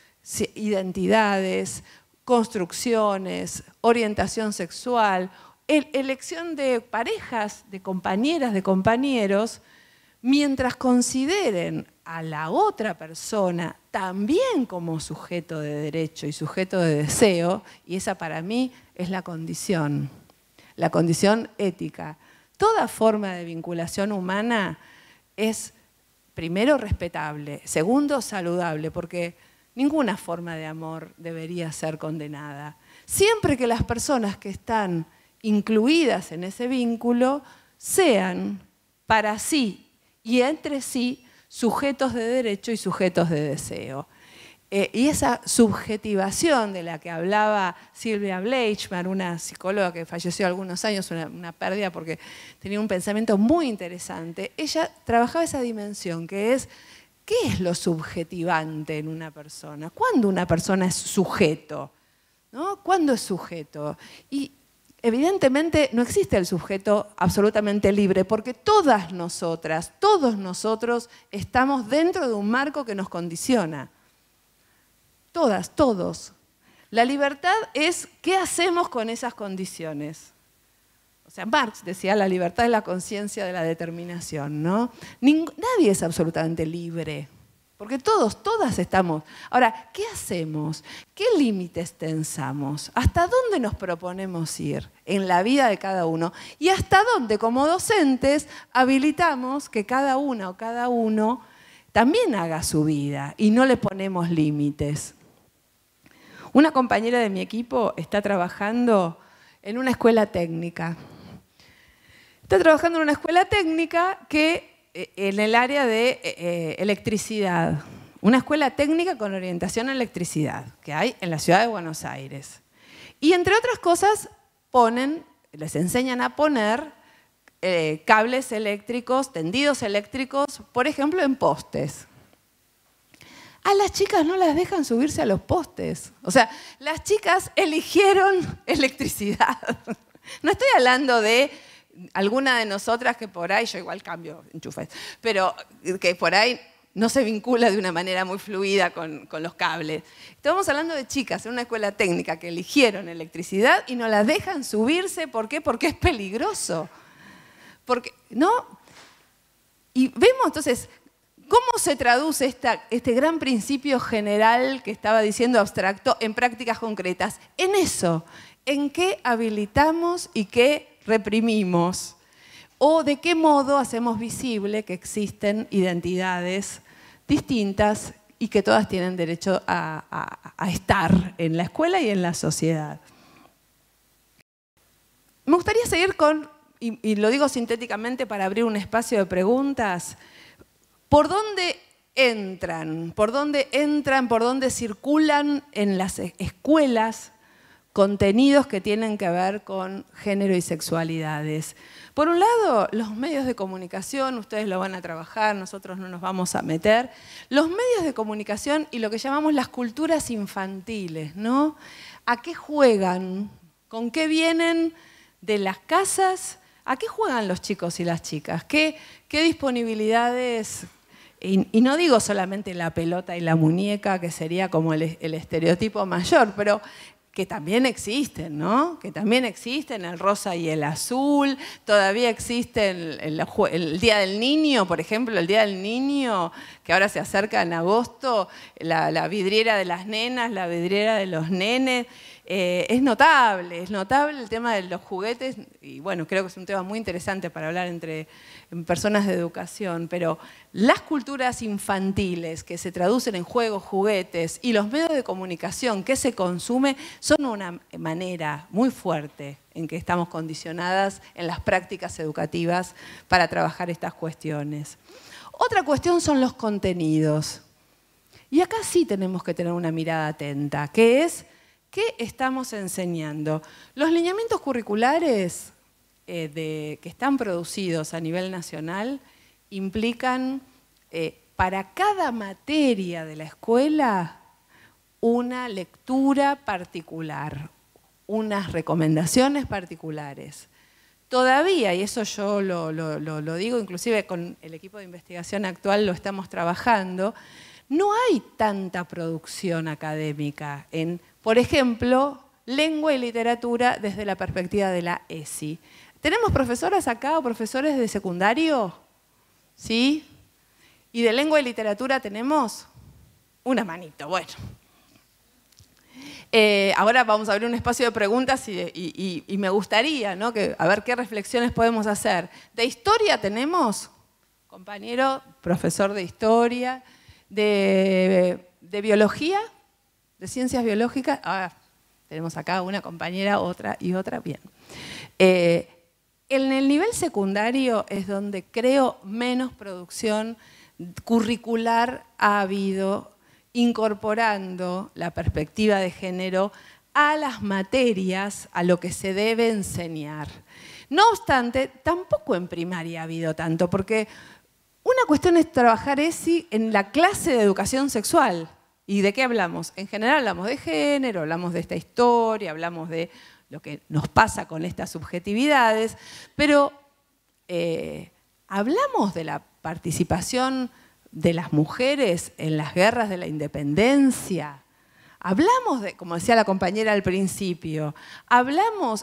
identidades, construcciones, orientación sexual, elección de parejas, de compañeras, de compañeros, mientras consideren a la otra persona también como sujeto de derecho y sujeto de deseo, y esa para mí es la condición ética. Toda forma de vinculación humana es, primero, respetable, segundo, saludable, porque ninguna forma de amor debería ser condenada. Siempre que las personas que están incluidas en ese vínculo sean para sí y entre sí sujetos de derecho y sujetos de deseo. Y esa subjetivación de la que hablaba Sylvia Bleichmann, una psicóloga que falleció hace algunos años, una pérdida porque tenía un pensamiento muy interesante, ella trabajaba esa dimensión que es, ¿qué es lo subjetivante en una persona? ¿Cuándo una persona es sujeto? ¿No? ¿Cuándo es sujeto? Y evidentemente no existe el sujeto absolutamente libre, porque todas nosotras, todos nosotros estamos dentro de un marco que nos condiciona. Todas, todos. La libertad es qué hacemos con esas condiciones. O sea, Marx decía, la libertad es la conciencia de la determinación, ¿no? Nadie es absolutamente libre, porque todas estamos. Ahora, ¿qué hacemos? ¿Qué límites tensamos? ¿Hasta dónde nos proponemos ir en la vida de cada uno? Y hasta dónde, como docentes, habilitamos que cada una o cada uno también haga su vida y no le ponemos límites. Una compañera de mi equipo está trabajando en una escuela técnica. Está trabajando en una escuela técnica que en el área de electricidad. Una escuela técnica con orientación a electricidad que hay en la ciudad de Buenos Aires. Y entre otras cosas les enseñan a poner cables eléctricos, tendidos eléctricos, por ejemplo, en postes. A las chicas no las dejan subirse a los postes. O sea, las chicas eligieron electricidad. No estoy hablando de alguna de nosotras que por ahí, yo igual cambio enchufes, pero que por ahí no se vincula de una manera muy fluida con los cables. Estamos hablando de chicas en una escuela técnica que eligieron electricidad y no las dejan subirse. ¿Por qué? Porque es peligroso. ¿No? Y vemos entonces cómo se traduce este gran principio general que estaba diciendo abstracto en prácticas concretas. En eso, en qué habilitamos y qué reprimimos, o de qué modo hacemos visible que existen identidades distintas y que todas tienen derecho a estar en la escuela y en la sociedad. Me gustaría seguir y lo digo sintéticamente para abrir un espacio de preguntas, ¿por dónde entran? ¿Por dónde circulan en las escuelas contenidos que tienen que ver con género y sexualidades? Por un lado, los medios de comunicación, ustedes lo van a trabajar, nosotros no nos vamos a meter. Los medios de comunicación y lo que llamamos las culturas infantiles, ¿no? ¿A qué juegan? ¿Con qué vienen de las casas? ¿A qué juegan los chicos y las chicas? ¿Qué disponibilidades? Y no digo solamente la pelota y la muñeca, que sería como el estereotipo mayor, pero que también existen, ¿no? Que también existen el rosa y el azul, todavía existe el Día del Niño, por ejemplo, el Día del Niño, que ahora se acerca en agosto, la vidriera de las nenas, la vidriera de los nenes. Es notable el tema de los juguetes, y bueno, creo que es un tema muy interesante para hablar entre personas de educación, pero las culturas infantiles que se traducen en juegos, juguetes y los medios de comunicación que se consumen son una manera muy fuerte en que estamos condicionadas en las prácticas educativas para trabajar estas cuestiones. Otra cuestión son los contenidos. Y acá sí tenemos que tener una mirada atenta, que es ¿qué estamos enseñando? Los lineamientos curriculares que están producidos a nivel nacional implican para cada materia de la escuela una lectura particular, unas recomendaciones particulares. Todavía, y eso yo lo digo, inclusive con el equipo de investigación actual lo estamos trabajando, no hay tanta producción académica en, por ejemplo, lengua y literatura desde la perspectiva de la ESI. ¿Tenemos profesoras acá o profesores de secundario? ¿Sí? ¿Y de lengua y literatura tenemos? Una manito, bueno. Ahora vamos a abrir un espacio de preguntas y me gustaría, ¿no? A ver qué reflexiones podemos hacer. ¿De historia tenemos? Compañero, profesor de historia. ¿De biología? ¿De ciencias biológicas? Tenemos acá una compañera, otra y otra. Bien. En el nivel secundario es donde creo menos producción curricular ha habido, incorporando la perspectiva de género a las materias, a lo que se debe enseñar. No obstante, tampoco en primaria ha habido tanto, porque una cuestión es trabajar ESI en la clase de educación sexual. ¿Y de qué hablamos? En general hablamos de género, hablamos de esta historia, hablamos de lo que nos pasa con estas subjetividades, pero hablamos de la participación de las mujeres en las guerras de la independencia. Hablamos de, como decía la compañera al principio,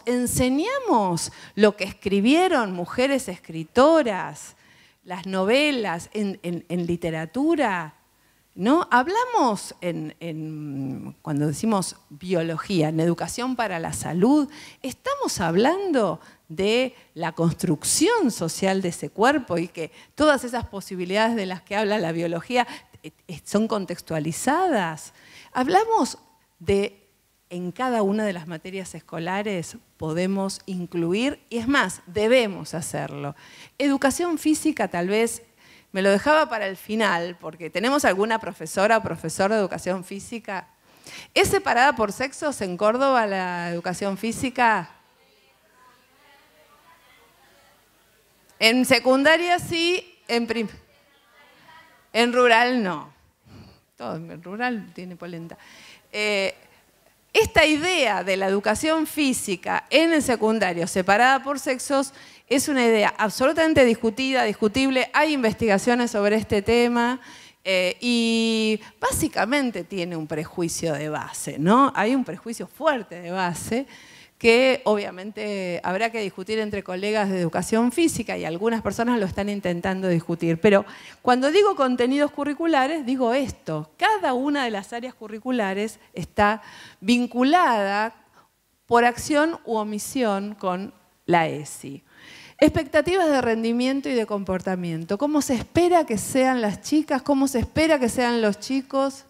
enseñamos lo que escribieron mujeres escritoras, las novelas en literatura, ¿no? Hablamos cuando decimos biología, en educación para la salud, estamos hablando de la construcción social de ese cuerpo y que todas esas posibilidades de las que habla la biología son contextualizadas. Hablamos de, en cada una de las materias escolares podemos incluir, y es más, debemos hacerlo. Educación física tal vez me lo dejaba para el final, porque tenemos alguna profesora o profesor de educación física. ¿Es separada por sexos en Córdoba la educación física? En secundaria sí, en rural no. Todo en rural tiene polenta. Esta idea de la educación física en el secundario separada por sexos es una idea absolutamente discutida, discutible. Hay investigaciones sobre este tema y básicamente tiene un prejuicio de base, ¿no? Hay un prejuicio fuerte de base que obviamente habrá que discutir entre colegas de educación física y algunas personas lo están intentando discutir. Pero cuando digo contenidos curriculares, digo esto. Cada una de las áreas curriculares está vinculada por acción u omisión con la ESI. Expectativas de rendimiento y de comportamiento. ¿Cómo se espera que sean las chicas? ¿Cómo se espera que sean los chicos?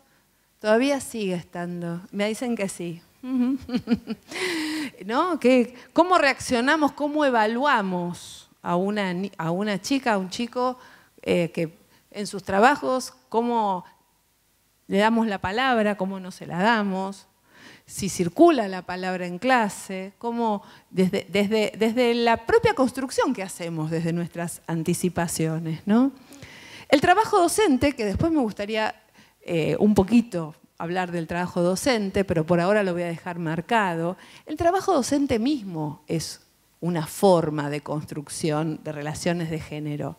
Todavía sigue estando. Me dicen que sí. ¿No? ¿Cómo reaccionamos, cómo evaluamos a una chica, a un chico que en sus trabajos, cómo le damos la palabra, cómo no se la damos, si circula la palabra en clase, cómo desde la propia construcción que hacemos, desde nuestras anticipaciones, ¿no? El trabajo docente, que después me gustaría un poquito hablar del trabajo docente, pero por ahora lo voy a dejar marcado. El trabajo docente mismo es una forma de construcción de relaciones de género.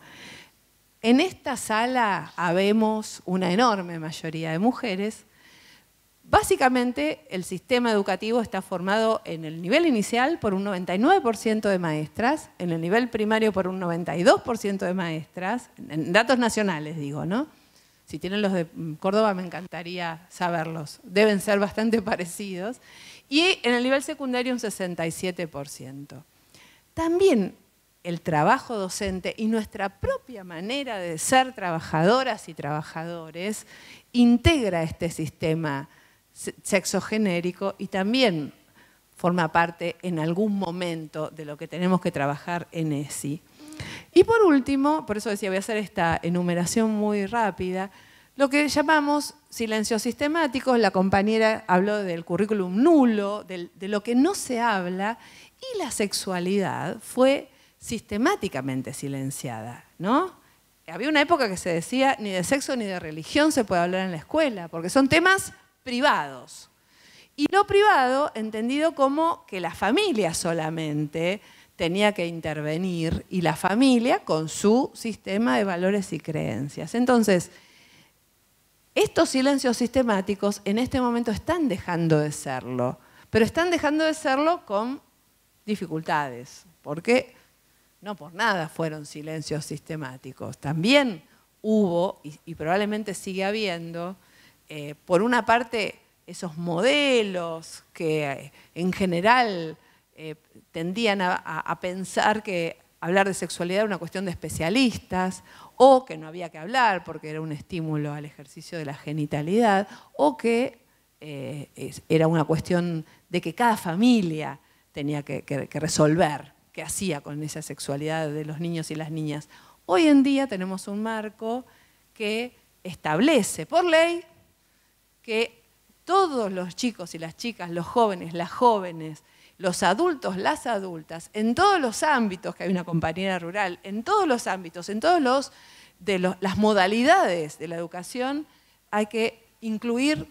En esta sala habemos una enorme mayoría de mujeres, Básicamente, el sistema educativo está formado en el nivel inicial por un 99% de maestras, en el nivel primario por un 92% de maestras, en datos nacionales digo, ¿no? Si tienen los de Córdoba me encantaría saberlos, deben ser bastante parecidos, y en el nivel secundario un 67%. También el trabajo docente y nuestra propia manera de ser trabajadoras y trabajadores integra este sistema sexogenérico y también forma parte en algún momento de lo que tenemos que trabajar en ESI. Y por último, por eso decía, voy a hacer esta enumeración muy rápida, lo que llamamos silencios sistemáticos. La compañera habló del currículum nulo, de lo que no se habla, y la sexualidad fue sistemáticamente silenciada, ¿no? Había una época que se decía ni de sexo ni de religión se puede hablar en la escuela, porque son temas privados. Y lo privado entendido como que la familia solamente tenía que intervenir y la familia con su sistema de valores y creencias. Entonces, estos silencios sistemáticos en este momento están dejando de serlo, pero están dejando de serlo con dificultades, porque no por nada fueron silencios sistemáticos. También hubo, y probablemente sigue habiendo, por una parte, esos modelos que en general tendían a pensar que hablar de sexualidad era una cuestión de especialistas, o que no había que hablar porque era un estímulo al ejercicio de la genitalidad, o que era una cuestión de que cada familia tenía que resolver qué hacía con esa sexualidad de los niños y las niñas. Hoy en día tenemos un marco que establece por ley que todos los chicos y las chicas, los jóvenes, las jóvenes, los adultos, las adultas, en todos los ámbitos, que hay una compañera rural, en todos los ámbitos, en todas las modalidades de la educación, hay que incluir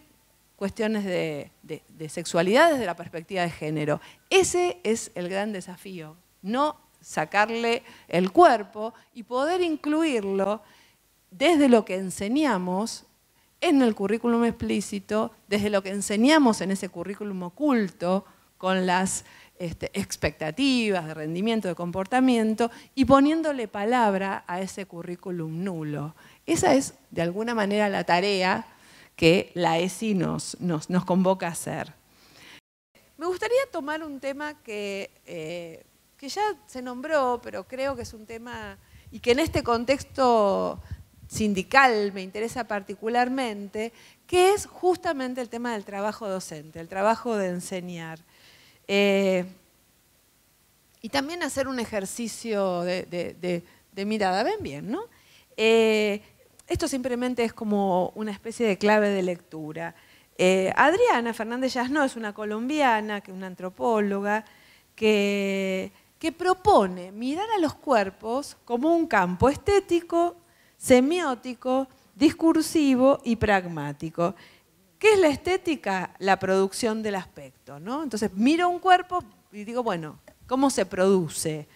cuestiones de sexualidad desde la perspectiva de género. Ese es el gran desafío, no sacarle el cuerpo y poder incluirlo desde lo que enseñamos en el currículum explícito, desde lo que enseñamos en ese currículum oculto, con las expectativas de rendimiento, de comportamiento, y poniéndole palabra a ese currículum nulo. Esa es, de alguna manera, la tarea que la ESI nos convoca a hacer. Me gustaría tomar un tema que ya se nombró, pero creo que es un tema, y que en este contexto sindical me interesa particularmente, que es justamente el tema del trabajo docente, el trabajo de enseñar. Y también hacer un ejercicio de mirada. ¿Ven bien, no? Esto simplemente es como una especie de clave de lectura. Adriana Fernández Yasnó es una colombiana, una antropóloga, que propone mirar a los cuerpos como un campo estético, semiótico, discursivo y pragmático. ¿Qué es la estética? La producción del aspecto, ¿no? Entonces miro un cuerpo y digo, bueno, ¿cómo se produce?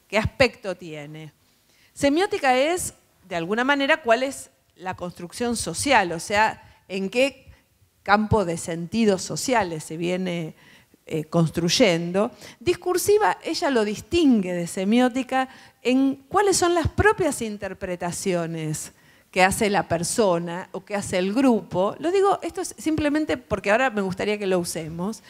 ¿Qué aspecto tiene? Semiótica es, de alguna manera, cuál es la construcción social, o sea, en qué campo de sentidos sociales se viene construyendo. Discursiva, ella lo distingue de semiótica en cuáles son las propias interpretaciones que hace la persona o que hace el grupo. Lo digo, esto es simplemente porque ahora me gustaría que lo usemos.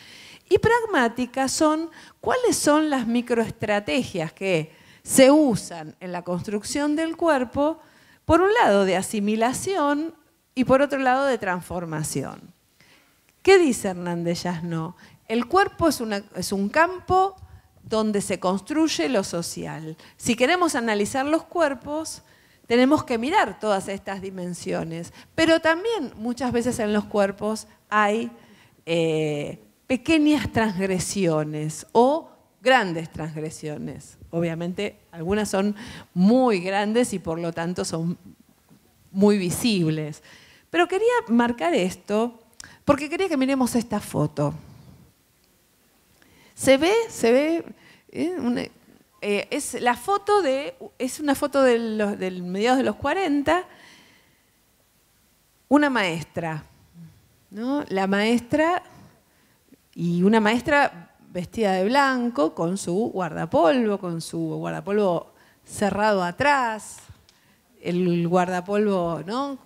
Y pragmática son cuáles son las microestrategias que se usan en la construcción del cuerpo, por un lado de asimilación y por otro lado de transformación. ¿Qué dice Hernández Yasnó? El cuerpo es un campo donde se construye lo social. Si queremos analizar los cuerpos, tenemos que mirar todas estas dimensiones. Pero también muchas veces en los cuerpos hay pequeñas transgresiones o grandes transgresiones. Obviamente algunas son muy grandes y por lo tanto son muy visibles. Pero quería marcar esto porque quería que miremos esta foto. Se ve, es una foto del mediados de los 40, una maestra ¿no? La maestra, y una maestra vestida de blanco, con su guardapolvo cerrado atrás, el guardapolvo, ¿no?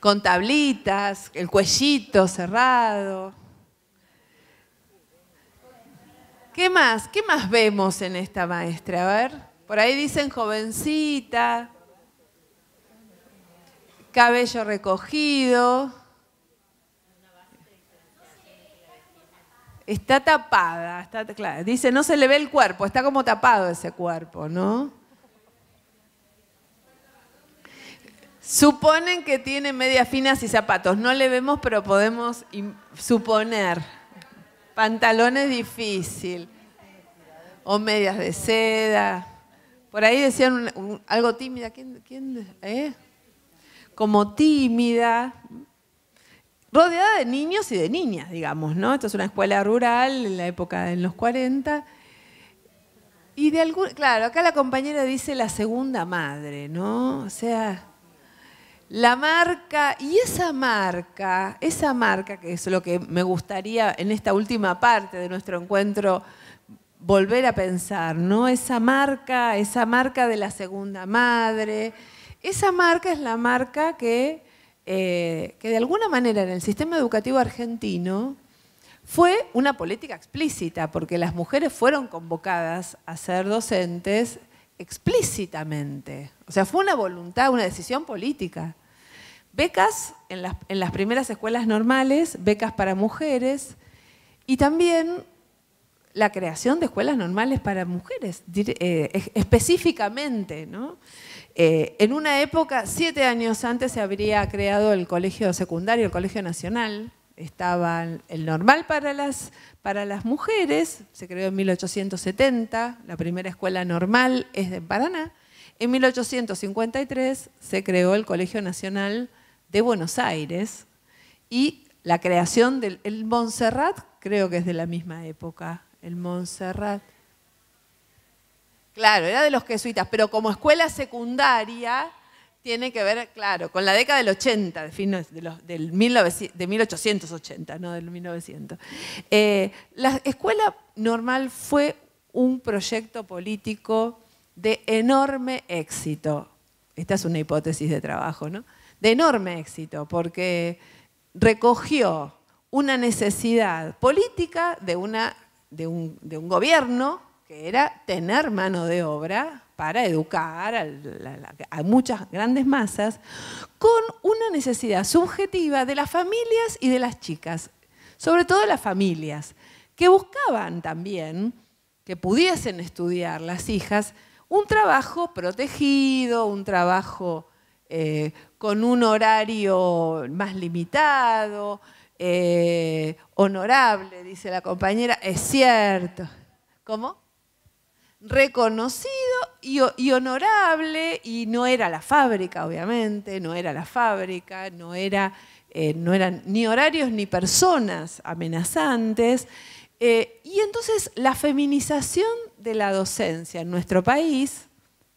Con tablitas, el cuellito cerrado. ¿Qué más? ¿Qué más vemos en esta maestra? A ver, por ahí dicen jovencita, cabello recogido. Está tapada, claro, dice no se le ve el cuerpo, está como tapado ese cuerpo, ¿no? Suponen que tiene medias finas y zapatos, no le vemos, pero podemos suponer. Pantalones difícil, o medias de seda. Por ahí decían algo tímida, ¿quién? Como tímida. Rodeada de niños y de niñas, digamos, ¿no? Esto es una escuela rural en la época de los 40. Y claro, acá la compañera dice la segunda madre, ¿no? O sea, la marca, y esa marca, que es lo que me gustaría en esta última parte de nuestro encuentro volver a pensar, ¿no? Esa marca de la segunda madre, esa marca es la marca que de alguna manera en el sistema educativo argentino fue una política explícita, porque las mujeres fueron convocadas a ser docentes explícitamente. O sea, fue una voluntad, una decisión política. Becas en las primeras escuelas normales, becas para mujeres, y también la creación de escuelas normales para mujeres, específicamente, ¿no? En una época, 7 años antes, se habría creado el colegio secundario, el colegio nacional. Estaba el normal para las mujeres, se creó en 1870, la primera escuela normal es de Paraná. En 1853 se creó el Colegio Nacional de Buenos Aires y la creación del Montserrat, creo que es de la misma época, el Montserrat. Claro, era de los jesuitas, pero como escuela secundaria tiene que ver, claro, con la década del 80, de 1880, no del 1900. La escuela normal fue un proyecto político de enorme éxito. Esta es una hipótesis de trabajo, ¿no? De enorme éxito, porque recogió una necesidad política de un gobierno, que era tener mano de obra para educar a muchas grandes masas, con una necesidad subjetiva de las familias y de las chicas, sobre todo las familias, que buscaban también que pudiesen estudiar las hijas un trabajo protegido, un trabajo con un horario más limitado, honorable, dice la compañera, es cierto. ¿Cómo? Reconocido y honorable, y no era la fábrica, obviamente, no era la fábrica, no eran ni horarios ni personas amenazantes. Y entonces la feminización de la docencia en nuestro país,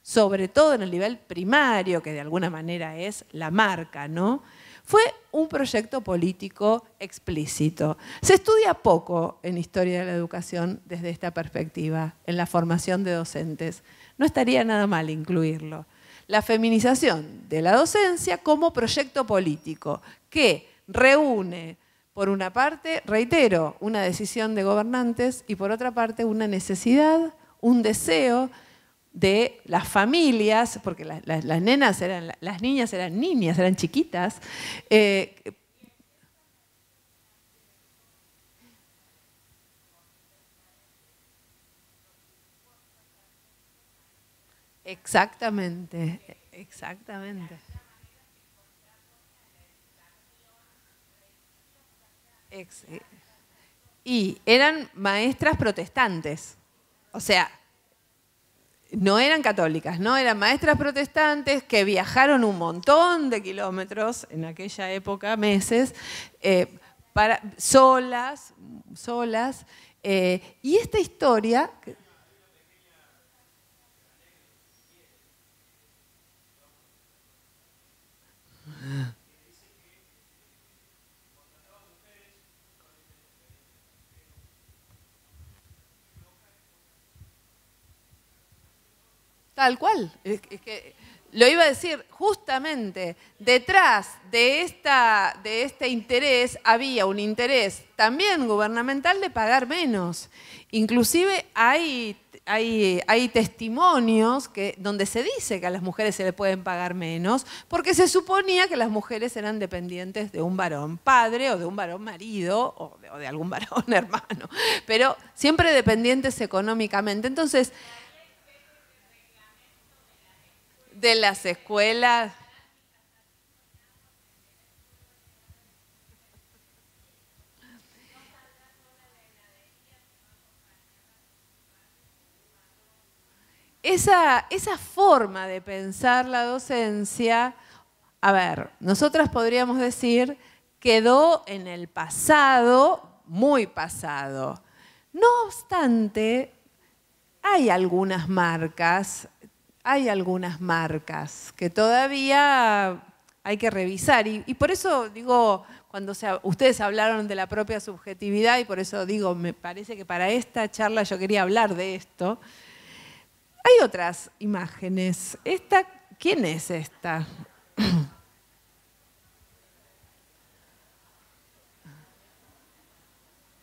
sobre todo en el nivel primario, que de alguna manera es la marca, ¿no? Fue un proyecto político explícito. Se estudia poco en historia de la educación desde esta perspectiva, en la formación de docentes. No estaría nada mal incluirlo. La feminización de la docencia como proyecto político que reúne, por una parte, reitero, una decisión de gobernantes y por otra parte una necesidad, un deseo de las familias, porque las niñas eran niñas, eran chiquitas. Exactamente, exactamente. Y eran maestras protestantes, o sea, no eran católicas, ¿no? Eran maestras protestantes que viajaron un montón de kilómetros en aquella época, meses, solas. Y esta historia... Tal cual. Es que lo iba a decir, justamente detrás de este interés había un interés también gubernamental de pagar menos. Inclusive hay testimonios donde se dice que a las mujeres se le pueden pagar menos porque se suponía que las mujeres eran dependientes de un varón padre o de un varón marido o de algún varón hermano, pero siempre dependientes económicamente. Entonces, de las escuelas. Esa forma de pensar la docencia, a ver, nosotras podríamos decir, quedó en el pasado, muy pasado. No obstante, hay algunas marcas que todavía hay que revisar. Y por eso digo, cuando ustedes hablaron de la propia subjetividad, y por eso digo, me parece que para esta charla yo quería hablar de esto. Hay otras imágenes. ¿Quién es esta?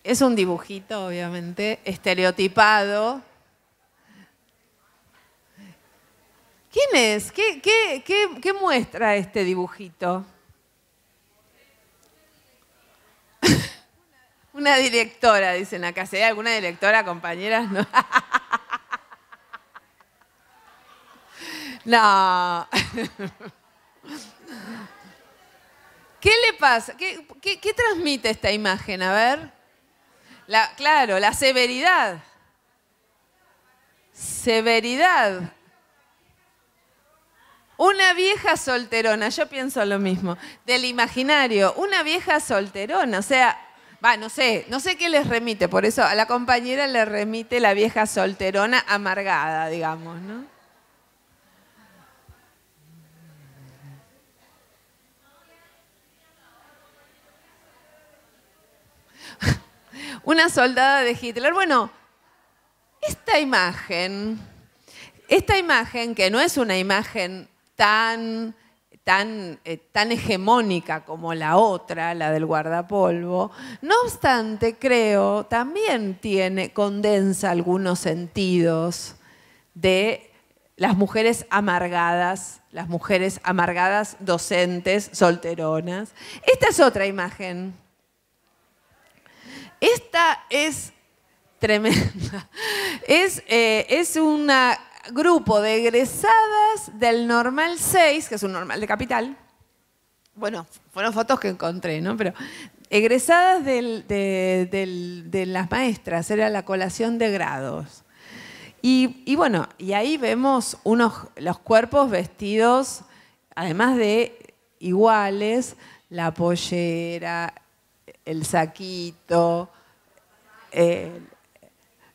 Es un dibujito, obviamente, estereotipado. ¿Quién es? ¿Qué muestra este dibujito? Una directora, dicen acá. ¿Hay alguna directora, compañeras? No. No. ¿Qué le pasa? ¿Qué transmite esta imagen? A ver. Claro, la severidad. Severidad. Una vieja solterona, yo pienso lo mismo, del imaginario, una vieja solterona, o sea, no sé qué les remite, por eso a la compañera le remite la vieja solterona amargada, digamos, ¿no? Una soldada de Hitler. Bueno, esta imagen que no es una imagen tan hegemónica como la otra, la del guardapolvo, no obstante, creo, también condensa algunos sentidos de las mujeres amargadas docentes, solteronas. Esta es otra imagen. Esta es tremenda. Es un grupo de egresadas del Normal 6, que es un normal de Capital. Bueno, fueron fotos que encontré, ¿no? Pero egresadas de las maestras, era la colación de grados. Y bueno, y ahí vemos los cuerpos vestidos, además de iguales, la pollera, el saquito,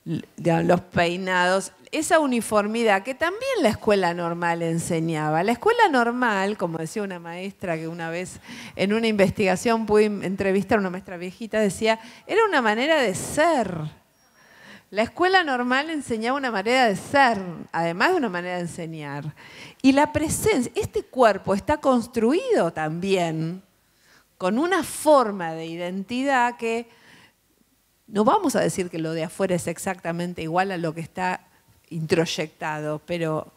los peinados, esa uniformidad que también la escuela normal enseñaba. La escuela normal, como decía una maestra que una vez en una investigación pude entrevistar a una maestra viejita, decía, era una manera de ser. La escuela normal enseñaba una manera de ser, además de una manera de enseñar. Y la presencia, este cuerpo está construido también con una forma de identidad que no vamos a decir que lo de afuera es exactamente igual a lo que está introyectado, pero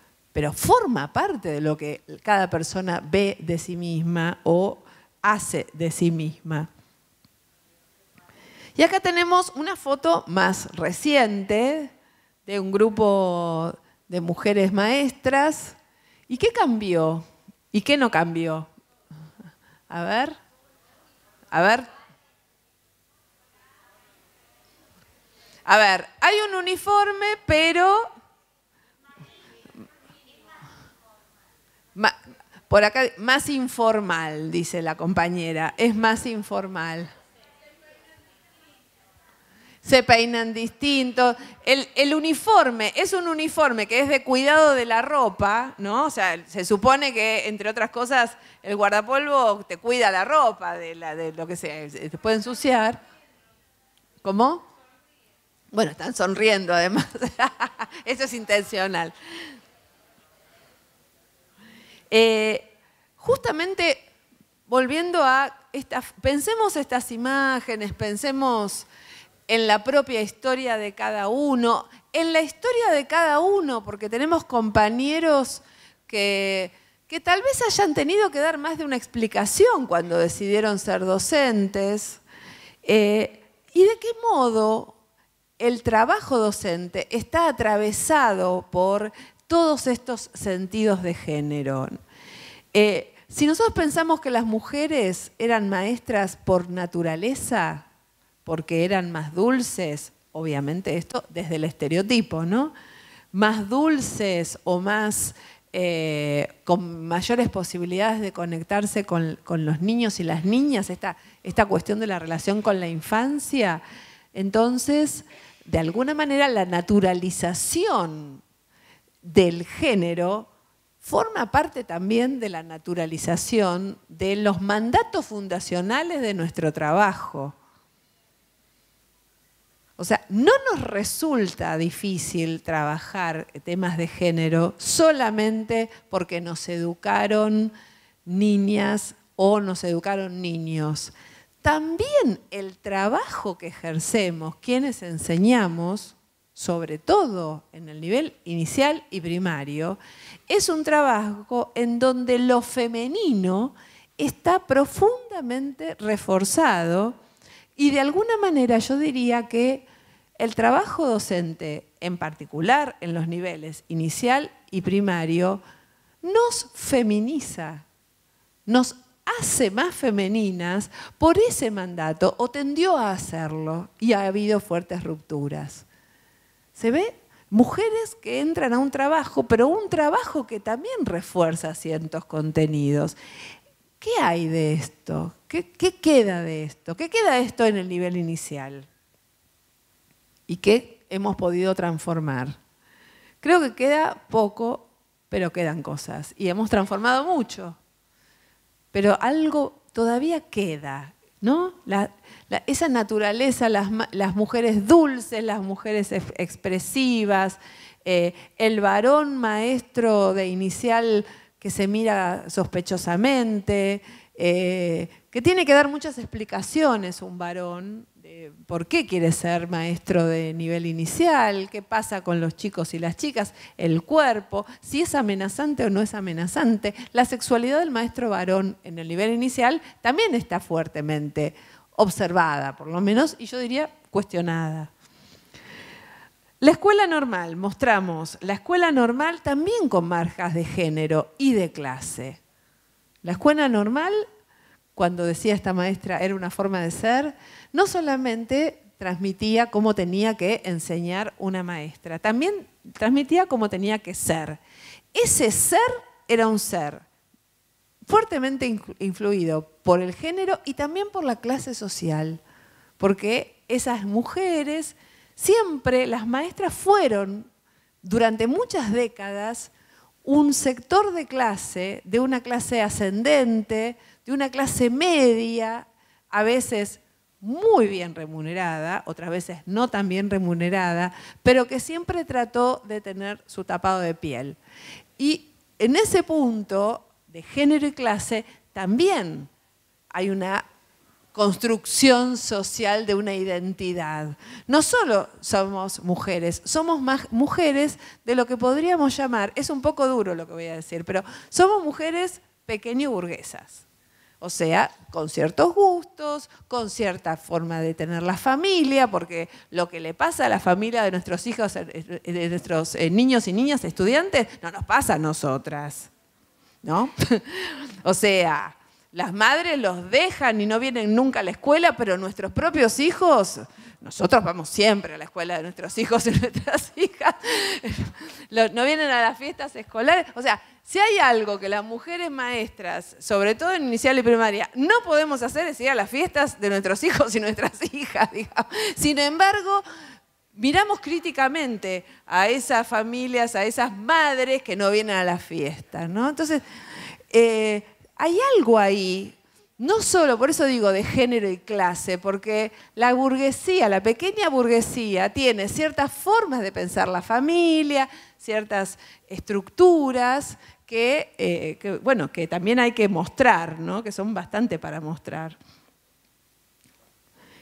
forma parte de lo que cada persona ve de sí misma o hace de sí misma. Y acá tenemos una foto más reciente de un grupo de mujeres maestras. ¿Y qué cambió? ¿Y qué no cambió? A ver. A ver, hay un uniforme, pero por acá más informal, dice la compañera, es más informal. Se peinan distintos. El uniforme es un uniforme que es de cuidado de la ropa, ¿no? O sea, se supone que, entre otras cosas, el guardapolvo te cuida la ropa de lo que se puede ensuciar. ¿Cómo? Bueno, están sonriendo además. Eso es intencional. Justamente volviendo a pensemos estas imágenes, pensemos en la propia historia de cada uno, en la historia de cada uno, porque tenemos compañeros que tal vez hayan tenido que dar más de una explicación cuando decidieron ser docentes. ¿Y de qué modo el trabajo docente está atravesado por todos estos sentidos de género? Si nosotros pensamos que las mujeres eran maestras por naturaleza, porque eran más dulces, obviamente esto desde el estereotipo, ¿no? Más dulces o más con mayores posibilidades de conectarse con los niños y las niñas, esta cuestión de la relación con la infancia, entonces, de alguna manera, la naturalización del género forma parte también de la naturalización de los mandatos fundacionales de nuestro trabajo. O sea, no nos resulta difícil trabajar temas de género solamente porque nos educaron niñas o nos educaron niños. También el trabajo que ejercemos, quienes enseñamos, sobre todo en el nivel inicial y primario, es un trabajo en donde lo femenino está profundamente reforzado y de alguna manera yo diría que el trabajo docente, en particular en los niveles inicial y primario, nos feminiza, nos hace más femeninas por ese mandato o tendió a hacerlo y ha habido fuertes rupturas. ¿Se ve? Mujeres que entran a un trabajo, pero un trabajo que también refuerza ciertos contenidos. ¿Qué hay de esto? ¿Qué queda de esto? ¿Qué queda de esto en el nivel inicial? ¿Y qué hemos podido transformar? Creo que queda poco, pero quedan cosas. Y hemos transformado mucho. Pero algo todavía queda, ¿no? Esa naturaleza, las mujeres dulces, las mujeres expresivas, el varón maestro de inicial que se mira sospechosamente, que tiene que dar muchas explicaciones un varón de por qué quiere ser maestro de nivel inicial, qué pasa con los chicos y las chicas, el cuerpo, si es amenazante o no es amenazante. La sexualidad del maestro varón en el nivel inicial también está fuertemente observada, por lo menos, y yo diría cuestionada. La escuela normal, mostramos la escuela normal también con marcas de género y de clase. La escuela normal, cuando decía esta maestra, era una forma de ser, no solamente transmitía cómo tenía que enseñar una maestra, también transmitía cómo tenía que ser. Ese ser era un ser fuertemente influido por el género y también por la clase social, porque esas mujeres, siempre las maestras fueron, durante muchas décadas, un sector de clase, de una clase ascendente, de una clase media, a veces muy bien remunerada, otras veces no tan bien remunerada, pero que siempre trató de tener su tapado de piel. Y en ese punto de género y clase también hay una construcción social de una identidad. No solo somos mujeres, somos más mujeres de lo que podríamos llamar, es un poco duro lo que voy a decir, pero somos mujeres pequeño burguesas. O sea, con ciertos gustos, con cierta forma de tener la familia, porque lo que le pasa a la familia de nuestros hijos, de nuestros niños y niñas estudiantes, no nos pasa a nosotras, ¿no? O sea, las madres los dejan y no vienen nunca a la escuela, pero nuestros propios hijos, nosotros vamos siempre a la escuela de nuestros hijos y nuestras hijas, no vienen a las fiestas escolares. O sea, si hay algo que las mujeres maestras, sobre todo en inicial y primaria, no podemos hacer es ir a las fiestas de nuestros hijos y nuestras hijas, digamos. Sin embargo, miramos críticamente a esas familias, a esas madres que no vienen a las fiestas, ¿no? Entonces, hay algo ahí, no solo, por eso digo, de género y clase, porque la burguesía, la pequeña burguesía, tiene ciertas formas de pensar la familia, ciertas estructuras que también hay que mostrar, ¿no? Que son bastante para mostrar.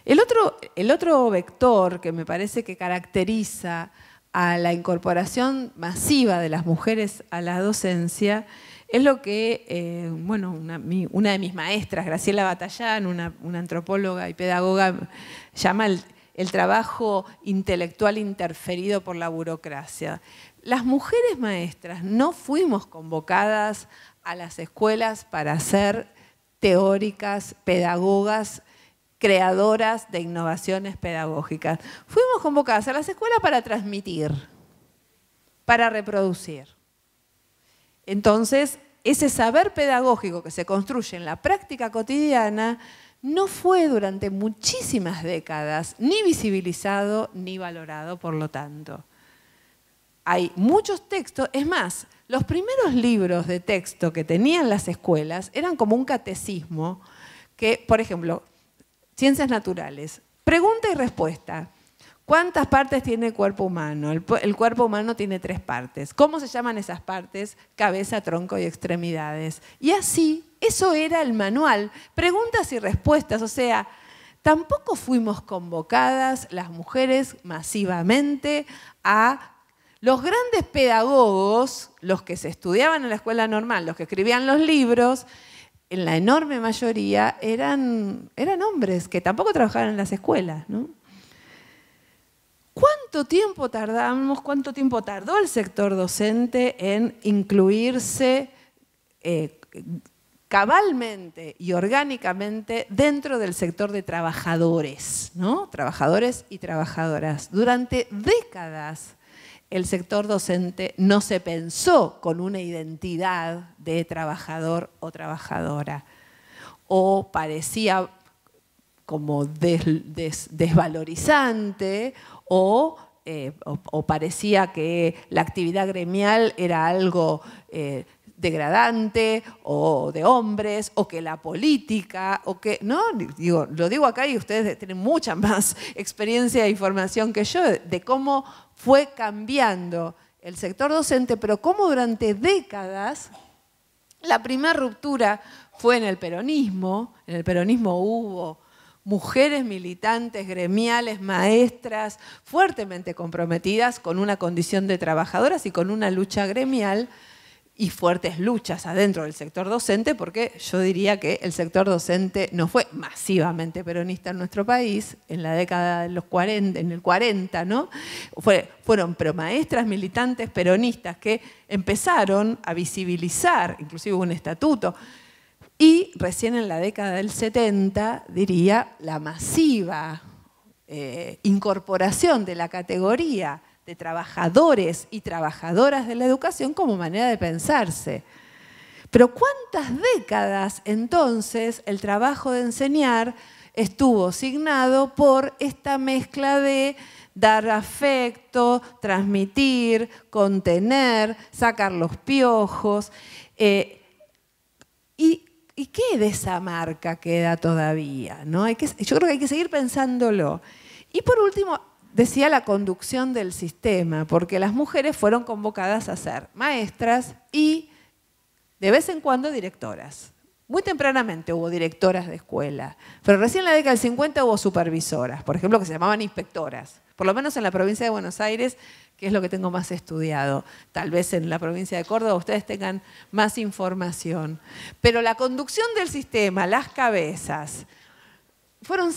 El otro vector que me parece que caracteriza a la incorporación masiva de las mujeres a la docencia es lo que, una de mis maestras, Graciela Batallán, una antropóloga y pedagoga, llama el trabajo intelectual interferido por la burocracia. Las mujeres maestras no fuimos convocadas a las escuelas para ser teóricas, pedagogas, creadoras de innovaciones pedagógicas. Fuimos convocadas a las escuelas para transmitir, para reproducir. Entonces, ese saber pedagógico que se construye en la práctica cotidiana no fue durante muchísimas décadas ni visibilizado ni valorado, por lo tanto. Hay muchos textos, es más, los primeros libros de texto que tenían las escuelas eran como un catecismo que, por ejemplo, Ciencias naturales, pregunta y respuesta. ¿Cuántas partes tiene el cuerpo humano? El cuerpo humano tiene 3 partes. ¿Cómo se llaman esas partes? Cabeza, tronco y extremidades. Y así, eso era el manual. Preguntas y respuestas, o sea, tampoco fuimos convocadas las mujeres masivamente a los grandes pedagogos, los que se estudiaban en la escuela normal, los que escribían los libros, en la enorme mayoría eran hombres que tampoco trabajaban en las escuelas, ¿no? ¿Cuánto tiempo tardó el sector docente en incluirse cabalmente y orgánicamente dentro del sector de trabajadores, ¿no? Trabajadores y trabajadoras? Durante décadas el sector docente no se pensó con una identidad de trabajador o trabajadora, o parecía como desvalorizante, o parecía que la actividad gremial era algo degradante o de hombres, o que la política, o que, ¿no? Lo digo acá y ustedes tienen mucha más experiencia e información que yo de cómo fue cambiando el sector docente, pero cómo durante décadas la primera ruptura fue en el peronismo. En el peronismo hubo mujeres militantes, gremiales, maestras, fuertemente comprometidas con una condición de trabajadoras y con una lucha gremial, y fuertes luchas adentro del sector docente, porque yo diría que el sector docente no fue masivamente peronista en nuestro país en la década de los 40, en el 40, ¿no? Fueron maestras militantes peronistas que empezaron a visibilizar, inclusive hubo un estatuto, y recién en la década del 70, diría, la masiva incorporación de la categoría de trabajadores y trabajadoras de la educación como manera de pensarse. Pero ¿cuántas décadas entonces el trabajo de enseñar estuvo signado por esta mezcla de dar afecto, transmitir, contener, sacar los piojos? ¿Y qué de esa marca queda todavía, ¿no? Yo creo que hay que seguir pensándolo. Y por último, decía la conducción del sistema, porque las mujeres fueron convocadas a ser maestras y de vez en cuando directoras. Muy tempranamente hubo directoras de escuela, pero recién en la década del 50 hubo supervisoras, por ejemplo, que se llamaban inspectoras. Por lo menos en la provincia de Buenos Aires, que es lo que tengo más estudiado. Tal vez en la provincia de Córdoba ustedes tengan más información. Pero la conducción del sistema, las cabezas, fueron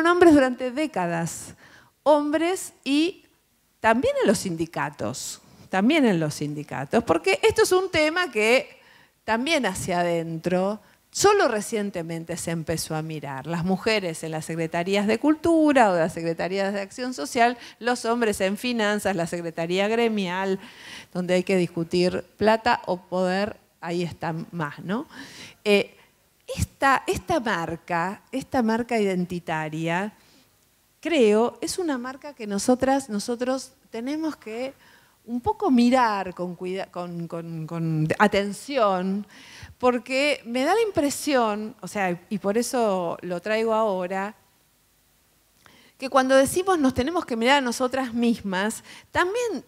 hombres durante décadas. Hombres y también en los sindicatos, porque esto es un tema que también hacia adentro solo recientemente se empezó a mirar. Las mujeres en las secretarías de cultura o las secretarías de acción social, los hombres en finanzas, la secretaría gremial, donde hay que discutir plata o poder, ahí están más, ¿no? Esta marca identitaria, creo, es una marca que nosotros tenemos que un poco mirar con atención, porque me da la impresión, o sea, y por eso lo traigo ahora, que cuando decimos nos tenemos que mirar a nosotras mismas, también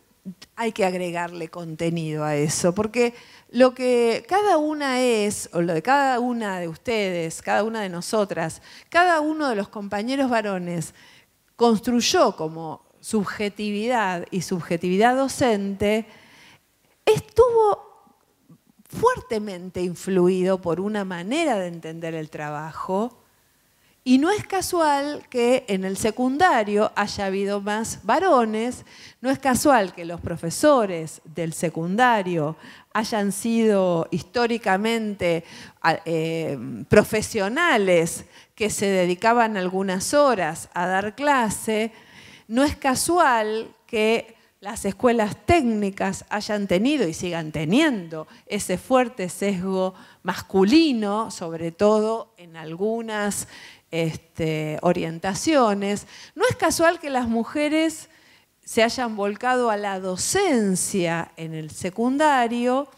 hay que agregarle contenido a eso, porque lo que cada una es, o lo de cada una de ustedes, cada una de nosotras, cada uno de los compañeros varones construyó como subjetividad y subjetividad docente, estuvo fuertemente influido por una manera de entender el trabajo. Y no es casual que en el secundario haya habido más varones, no es casual que los profesores del secundario hayan sido históricamente profesionales que se dedicaban algunas horas a dar clase, no es casual que las escuelas técnicas hayan tenido y sigan teniendo ese fuerte sesgo masculino, sobre todo en algunas orientaciones. No es casual que las mujeres se hayan volcado a la docencia en el secundario,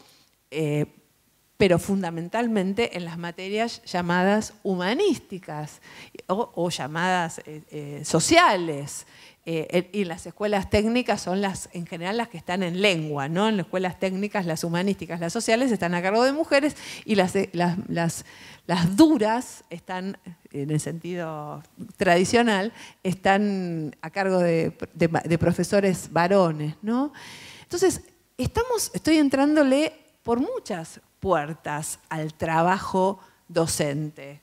pero fundamentalmente en las materias llamadas humanísticas o llamadas sociales. Y las escuelas técnicas son en general las que están en lengua, ¿no? En las escuelas técnicas, las humanísticas, las sociales están a cargo de mujeres y las duras están, en el sentido tradicional, están a cargo de profesores varones, ¿no? Entonces, estoy entrándole por muchas puertas al trabajo docente.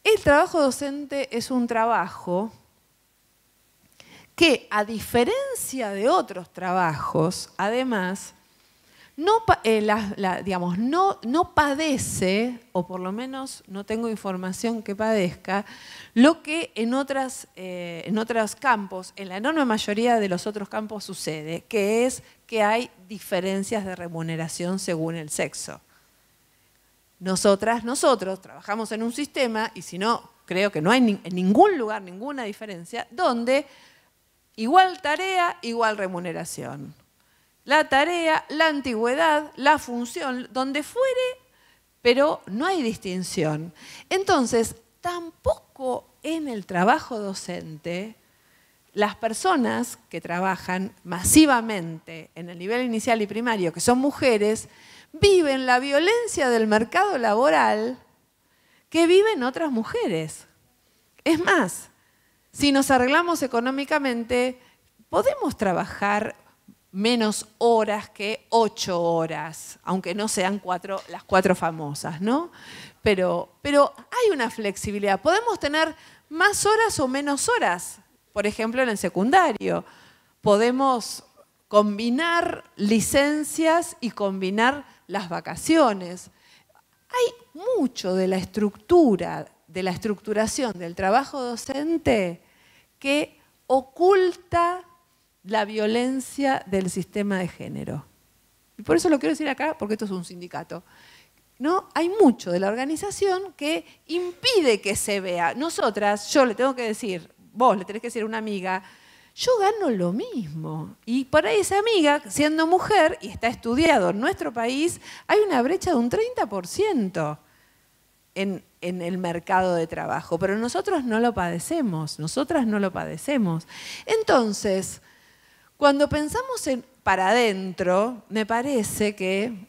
El trabajo docente es un trabajo que, a diferencia de otros trabajos, además, no padece, o por lo menos no tengo información que padezca, lo que en otros campos, en la enorme mayoría de los otros campos sucede, que es que hay diferencias de remuneración según el sexo. Nosotros trabajamos en un sistema, y si no, creo que no hay en ningún lugar ninguna diferencia, donde igual tarea, igual remuneración. La tarea, la antigüedad, la función, donde fuere, pero no hay distinción. Entonces, tampoco en el trabajo docente, las personas que trabajan masivamente en el nivel inicial y primario, que son mujeres, viven la violencia del mercado laboral que viven otras mujeres. Es más, si nos arreglamos económicamente, podemos trabajar menos horas que 8 horas, aunque no sean las 4 famosas, ¿no? Pero hay una flexibilidad. Podemos tener más horas o menos horas, por ejemplo, en el secundario. Podemos combinar licencias y combinar las vacaciones. Hay mucho de la estructuración del trabajo docente que oculta la violencia del sistema de género. Y por eso lo quiero decir acá, porque esto es un sindicato. ¿No? Hay mucho de la organización que impide que se vea. Nosotras, yo le tengo que decir, vos le tenés que decir a una amiga, yo gano lo mismo. Y por ahí esa amiga, siendo mujer, y está estudiado en nuestro país, hay una brecha de un 30%. En el mercado de trabajo, pero nosotros no lo padecemos, nosotras no lo padecemos. Entonces, cuando pensamos para adentro, me parece que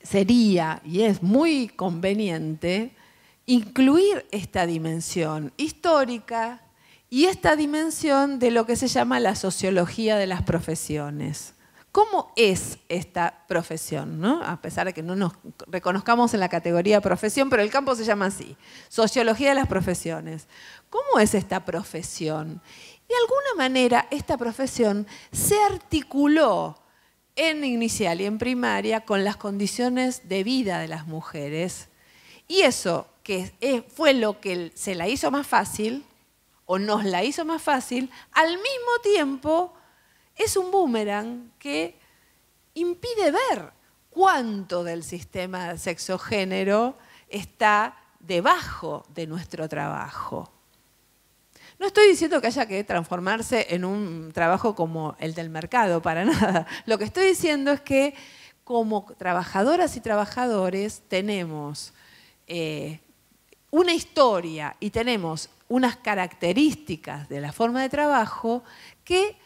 sería, y es muy conveniente, incluir esta dimensión histórica y esta dimensión de lo que se llama la sociología de las profesiones. ¿Cómo es esta profesión, ¿no? A pesar de que no nos reconozcamos en la categoría profesión, pero el campo se llama así, sociología de las profesiones. ¿Cómo es esta profesión? De alguna manera, esta profesión se articuló en inicial y en primaria con las condiciones de vida de las mujeres. Y eso que fue lo que se la hizo más fácil, o nos la hizo más fácil, al mismo tiempo es un boomerang que impide ver cuánto del sistema de sexo-género está debajo de nuestro trabajo. No estoy diciendo que haya que transformarse en un trabajo como el del mercado, para nada. Lo que estoy diciendo es que como trabajadoras y trabajadores tenemos una historia y tenemos unas características de la forma de trabajo que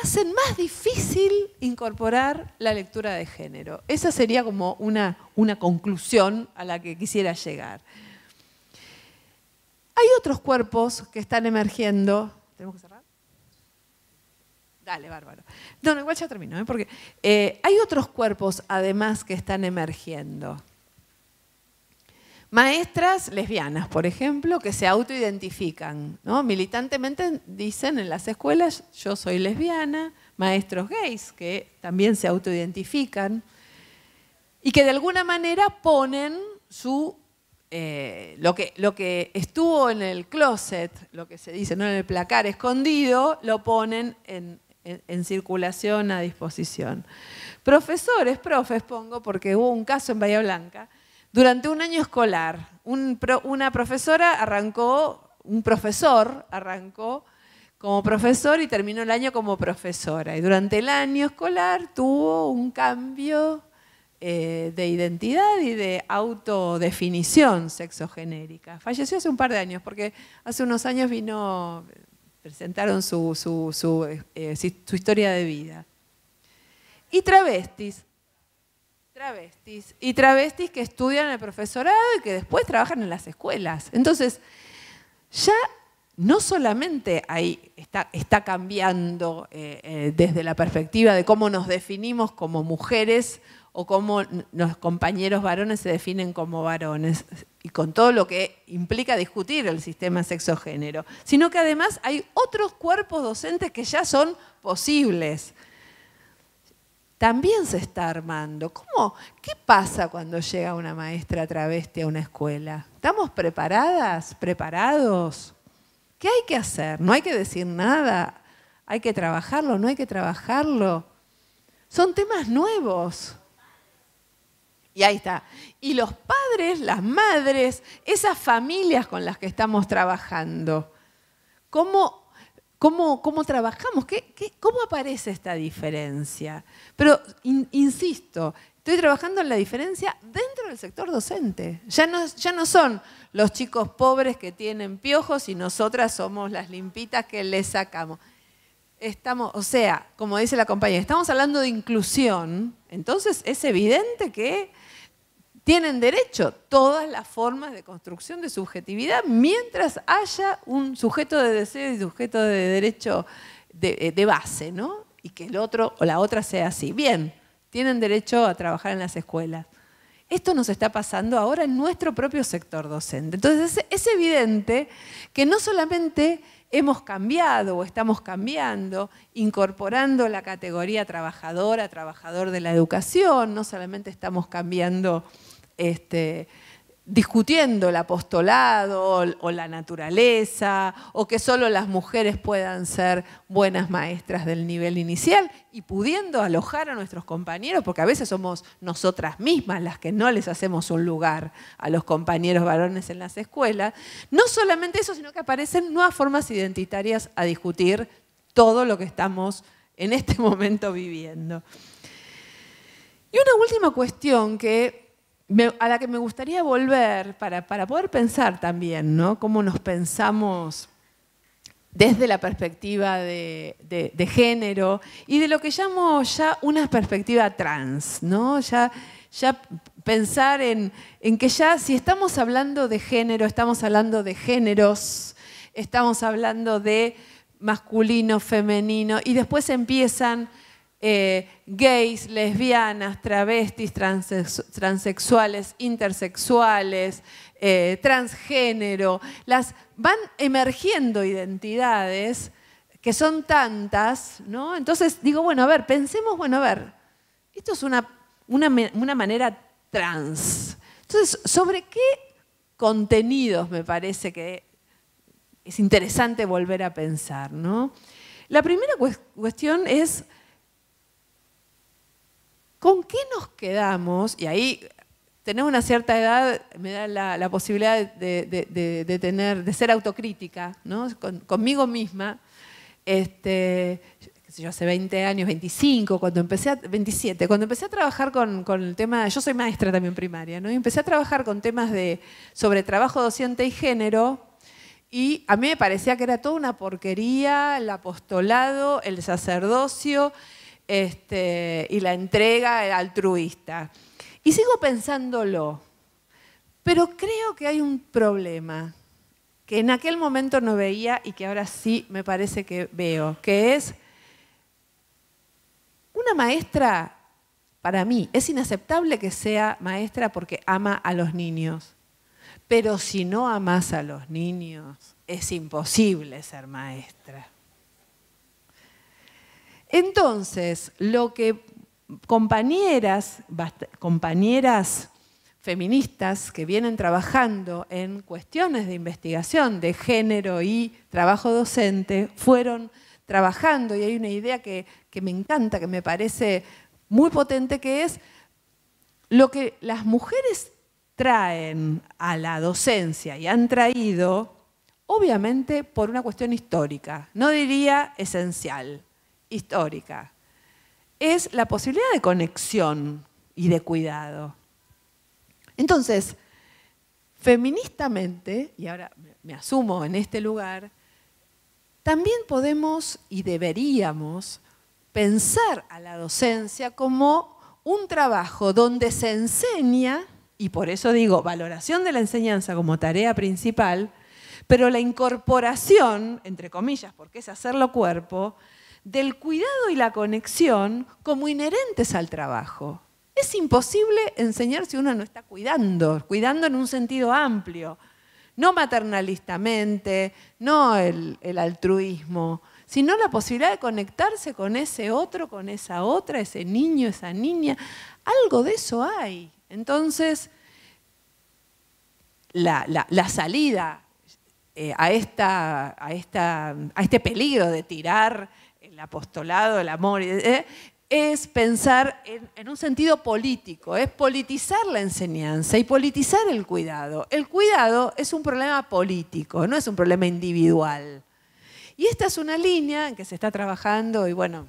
hacen más difícil incorporar la lectura de género. Esa sería como una conclusión a la que quisiera llegar. Hay otros cuerpos que están emergiendo. ¿Tenemos que cerrar? Dale, bárbaro. No, igual ya termino, porque hay otros cuerpos además que están emergiendo. Maestras lesbianas, por ejemplo, que se autoidentifican, ¿no? Militantemente dicen en las escuelas, yo soy lesbiana, maestros gays que también se autoidentifican y que de alguna manera ponen lo que estuvo en el closet, lo que se dice, ¿no?, en el placar escondido, lo ponen en circulación a disposición. Profesores, profes pongo, porque hubo un caso en Bahía Blanca. Durante un año escolar, un profesor arrancó como profesor y terminó el año como profesora. Y durante el año escolar tuvo un cambio de identidad y de autodefinición sexogenérica. Falleció hace un par de años, porque hace unos años presentaron su historia de vida. Y travestis que estudian en el profesorado y que después trabajan en las escuelas. Entonces, ya no solamente ahí está cambiando desde la perspectiva de cómo nos definimos como mujeres o cómo los compañeros varones se definen como varones, y con todo lo que implica discutir el sistema sexo-género, sino que además hay otros cuerpos docentes que ya son posibles. También se está armando. ¿Qué pasa cuando llega una maestra travesti a una escuela? ¿Estamos preparadas? ¿Preparados? ¿Qué hay que hacer? No hay que decir nada. ¿Hay que trabajarlo? ¿No hay que trabajarlo? Son temas nuevos. Y ahí está. Y los padres, las madres, esas familias con las que estamos trabajando, ¿cómo trabajamos? ¿Cómo aparece esta diferencia? Pero, insisto, estoy trabajando en la diferencia dentro del sector docente. Ya no son los chicos pobres que tienen piojos y nosotras somos las limpitas que les sacamos. Como dice la compañera, estamos hablando de inclusión, entonces es evidente que tienen derecho todas las formas de construcción de subjetividad mientras haya un sujeto de deseo y sujeto de derecho de base, ¿no? Y que el otro o la otra sea así. Bien, tienen derecho a trabajar en las escuelas. Esto nos está pasando ahora en nuestro propio sector docente. Entonces es evidente que no solamente hemos cambiado o estamos cambiando, incorporando la categoría trabajadora, trabajador de la educación, no solamente estamos cambiando, discutiendo el apostolado o la naturaleza, o que solo las mujeres puedan ser buenas maestras del nivel inicial y pudiendo alojar a nuestros compañeros, porque a veces somos nosotras mismas las que no les hacemos un lugar a los compañeros varones en las escuelas. No solamente eso, sino que aparecen nuevas formas identitarias a discutir todo lo que estamos en este momento viviendo. Y una última cuestión a la que me gustaría volver para poder pensar también, ¿no? Cómo nos pensamos desde la perspectiva de género y de lo que llamo ya una perspectiva trans, ¿no? Ya pensar en que ya si estamos hablando de género, estamos hablando de géneros, estamos hablando de masculino, femenino, y después empiezan gays, lesbianas, travestis, transexuales, intersexuales, transgénero. Van emergiendo identidades que son tantas, ¿no? Entonces digo, bueno, a ver, pensemos, esto es una manera trans. Entonces, ¿sobre qué contenidos me parece que es interesante volver a pensar, ¿no? La primera cuestión es ¿con qué nos quedamos? Y ahí tener una cierta edad me da la posibilidad de ser autocrítica, ¿no? Conmigo misma. Yo hace 20 años, 25, 27, cuando empecé a trabajar con el tema, yo soy maestra también primaria, ¿no? Y empecé a trabajar con temas sobre trabajo docente y género, y a mí me parecía que era toda una porquería el apostolado, el sacerdocio y la entrega altruista. Y sigo pensándolo, pero creo que hay un problema que en aquel momento no veía y que ahora sí me parece que veo, que es una maestra. Para mí es inaceptable que sea maestra porque ama a los niños. Pero si no amas a los niños, es imposible ser maestra. Entonces, lo que compañeras feministas que vienen trabajando en cuestiones de investigación de género y trabajo docente fueron trabajando, y hay una idea que me encanta, que me parece muy potente, que es lo que las mujeres traen a la docencia y han traído, obviamente por una cuestión histórica, no diría esencial, histórica. Es la posibilidad de conexión y de cuidado. Entonces, feministamente, y ahora me asumo en este lugar, también podemos y deberíamos pensar a la docencia como un trabajo donde se enseña, y por eso digo valoración de la enseñanza como tarea principal, pero la incorporación, entre comillas, porque es hacerlo cuerpo, del cuidado y la conexión como inherentes al trabajo. Es imposible enseñar si uno no está cuidando en un sentido amplio, no maternalistamente, no el altruismo, sino la posibilidad de conectarse con ese otro, con esa otra, ese niño, esa niña. Algo de eso hay. Entonces, la salida a este peligro de tirar el apostolado, el amor, es pensar en un sentido político, es politizar la enseñanza y politizar el cuidado. El cuidado es un problema político, no es un problema individual. Y esta es una línea en que se está trabajando y bueno,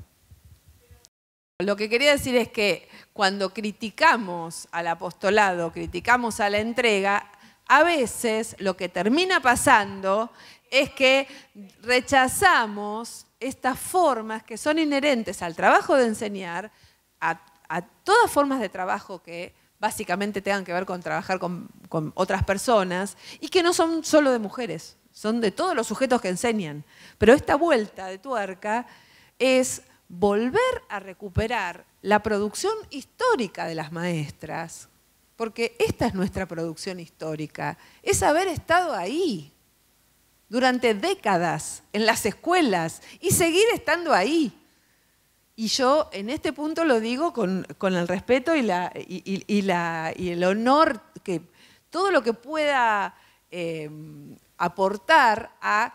lo que quería decir es que cuando criticamos al apostolado, criticamos a la entrega, a veces lo que termina pasando es que rechazamos estas formas que son inherentes al trabajo de enseñar, a todas formas de trabajo que básicamente tengan que ver con trabajar con otras personas y que no son solo de mujeres, son de todos los sujetos que enseñan. Pero esta vuelta de tuerca es volver a recuperar la producción histórica de las maestras, porque esta es nuestra producción histórica, es haber estado ahí durante décadas en las escuelas y seguir estando ahí. Y yo en este punto lo digo con el respeto y el honor, que todo lo que pueda aportar a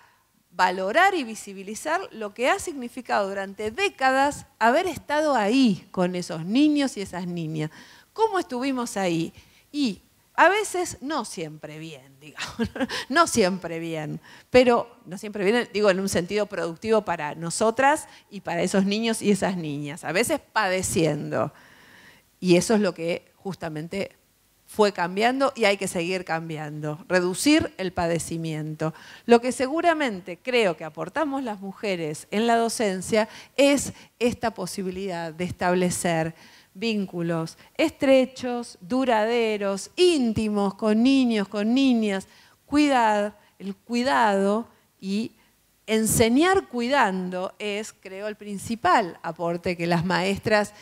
valorar y visibilizar lo que ha significado durante décadas haber estado ahí con esos niños y esas niñas. ¿Cómo estuvimos ahí? Y a veces no siempre bien, digamos, no siempre bien, pero no siempre bien, digo, en un sentido productivo para nosotras y para esos niños y esas niñas, a veces padeciendo. Y eso es lo que justamente fue cambiando y hay que seguir cambiando, reducir el padecimiento. Lo que seguramente creo que aportamos las mujeres en la docencia es esta posibilidad de establecer vínculos estrechos, duraderos, íntimos con niños, con niñas, el cuidado y enseñar cuidando es, creo, el principal aporte que las maestras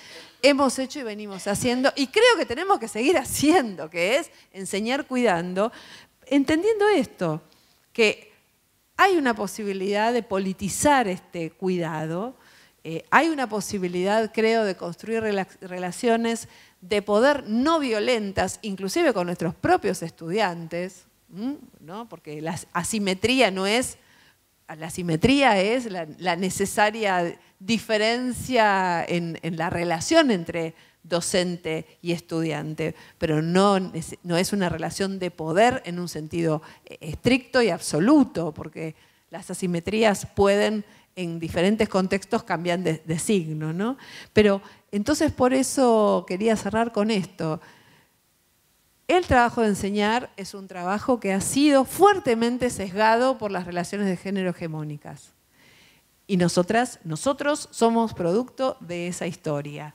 hemos hecho y venimos haciendo, y creo que tenemos que seguir haciendo, que es enseñar cuidando, entendiendo esto, que hay una posibilidad de politizar este cuidado, hay una posibilidad, creo, de construir relaciones de poder no violentas, inclusive con nuestros propios estudiantes, ¿no? Porque la asimetría no es... La simetría es la necesaria diferencia en la relación entre docente y estudiante, pero no es una relación de poder en un sentido estricto y absoluto, porque las asimetrías pueden en diferentes contextos cambiar de signo, ¿no? Pero entonces por eso quería cerrar con esto. El trabajo de enseñar es un trabajo que ha sido fuertemente sesgado por las relaciones de género hegemónicas. Y nosotros somos producto de esa historia.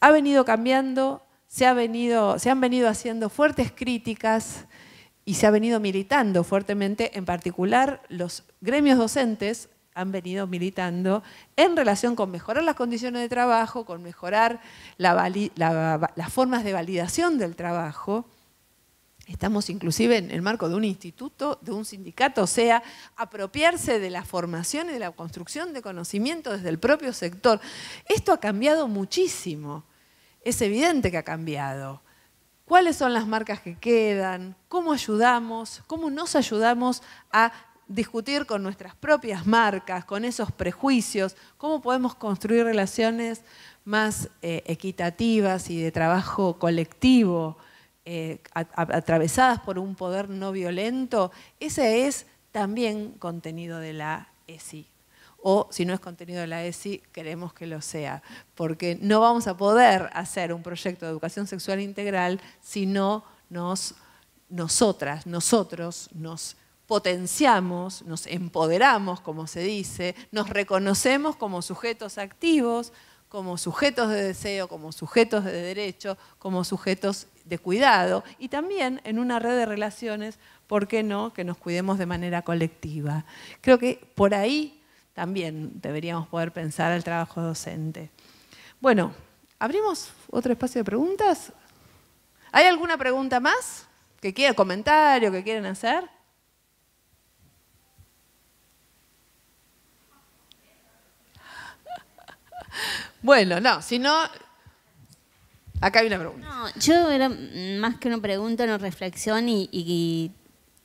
Ha venido cambiando, se han venido haciendo fuertes críticas y se ha venido militando fuertemente, en particular los gremios docentes han venido militando en relación con mejorar las condiciones de trabajo, con mejorar las formas de validación del trabajo. Estamos inclusive en el marco de un instituto, de un sindicato, o sea, apropiarse de la formación y de la construcción de conocimiento desde el propio sector. Esto ha cambiado muchísimo, es evidente que ha cambiado. ¿Cuáles son las marcas que quedan? ¿Cómo ayudamos? ¿Cómo nos ayudamos a discutir con nuestras propias marcas, con esos prejuicios? ¿Cómo podemos construir relaciones más equitativas y de trabajo colectivo? Atravesadas por un poder no violento, ese es también contenido de la ESI. O si no es contenido de la ESI, queremos que lo sea, porque no vamos a poder hacer un proyecto de educación sexual integral si no nosotros nos potenciamos, nos empoderamos, como se dice, nos reconocemos como sujetos activos, como sujetos de deseo, como sujetos de derecho, como sujetos de cuidado y también en una red de relaciones, ¿por qué no?, que nos cuidemos de manera colectiva. Creo que por ahí también deberíamos poder pensar el trabajo docente. Bueno, ¿abrimos otro espacio de preguntas? ¿Hay alguna pregunta más? ¿Que quieran, comentario, que quieren hacer? Bueno, no, si no, acá hay una pregunta. No, yo era más que una pregunta, una reflexión y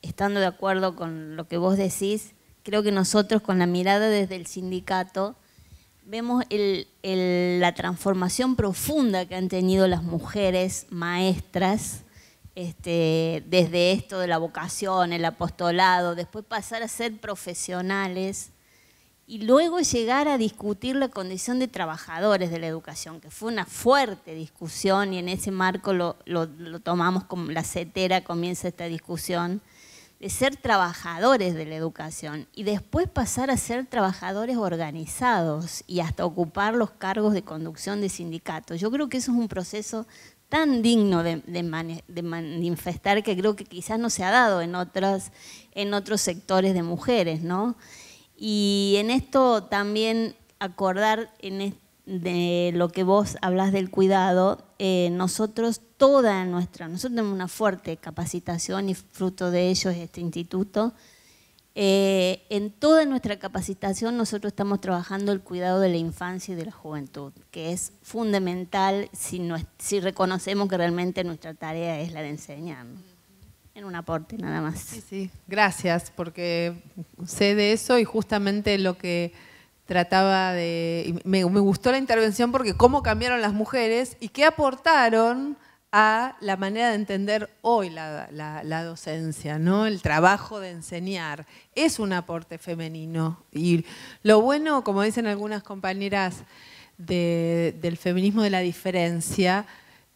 estando de acuerdo con lo que vos decís, creo que nosotros con la mirada desde el sindicato vemos la transformación profunda que han tenido las mujeres maestras desde esto de la vocación, el apostolado, después pasar a ser profesionales y luego llegar a discutir la condición de trabajadores de la educación, que fue una fuerte discusión y en ese marco lo tomamos como la CETERA, comienza esta discusión, de ser trabajadores de la educación y después pasar a ser trabajadores organizados y hasta ocupar los cargos de conducción de sindicatos. Yo creo que eso es un proceso tan digno de manifestar que creo que quizás no se ha dado en otros sectores de mujeres, ¿no? Y en esto también acordar de lo que vos hablas del cuidado, nosotros tenemos una fuerte capacitación y fruto de ello es este instituto. En toda nuestra capacitación nosotros estamos trabajando el cuidado de la infancia y de la juventud, que es fundamental si reconocemos que realmente nuestra tarea es la de enseñar, ¿no? En un aporte nada más. Sí, sí, gracias, porque sé de eso y justamente lo que trataba de... Me gustó la intervención porque cómo cambiaron las mujeres y qué aportaron a la manera de entender hoy la docencia, ¿no? El trabajo de enseñar es un aporte femenino. Y lo bueno, como dicen algunas compañeras del feminismo de la diferencia,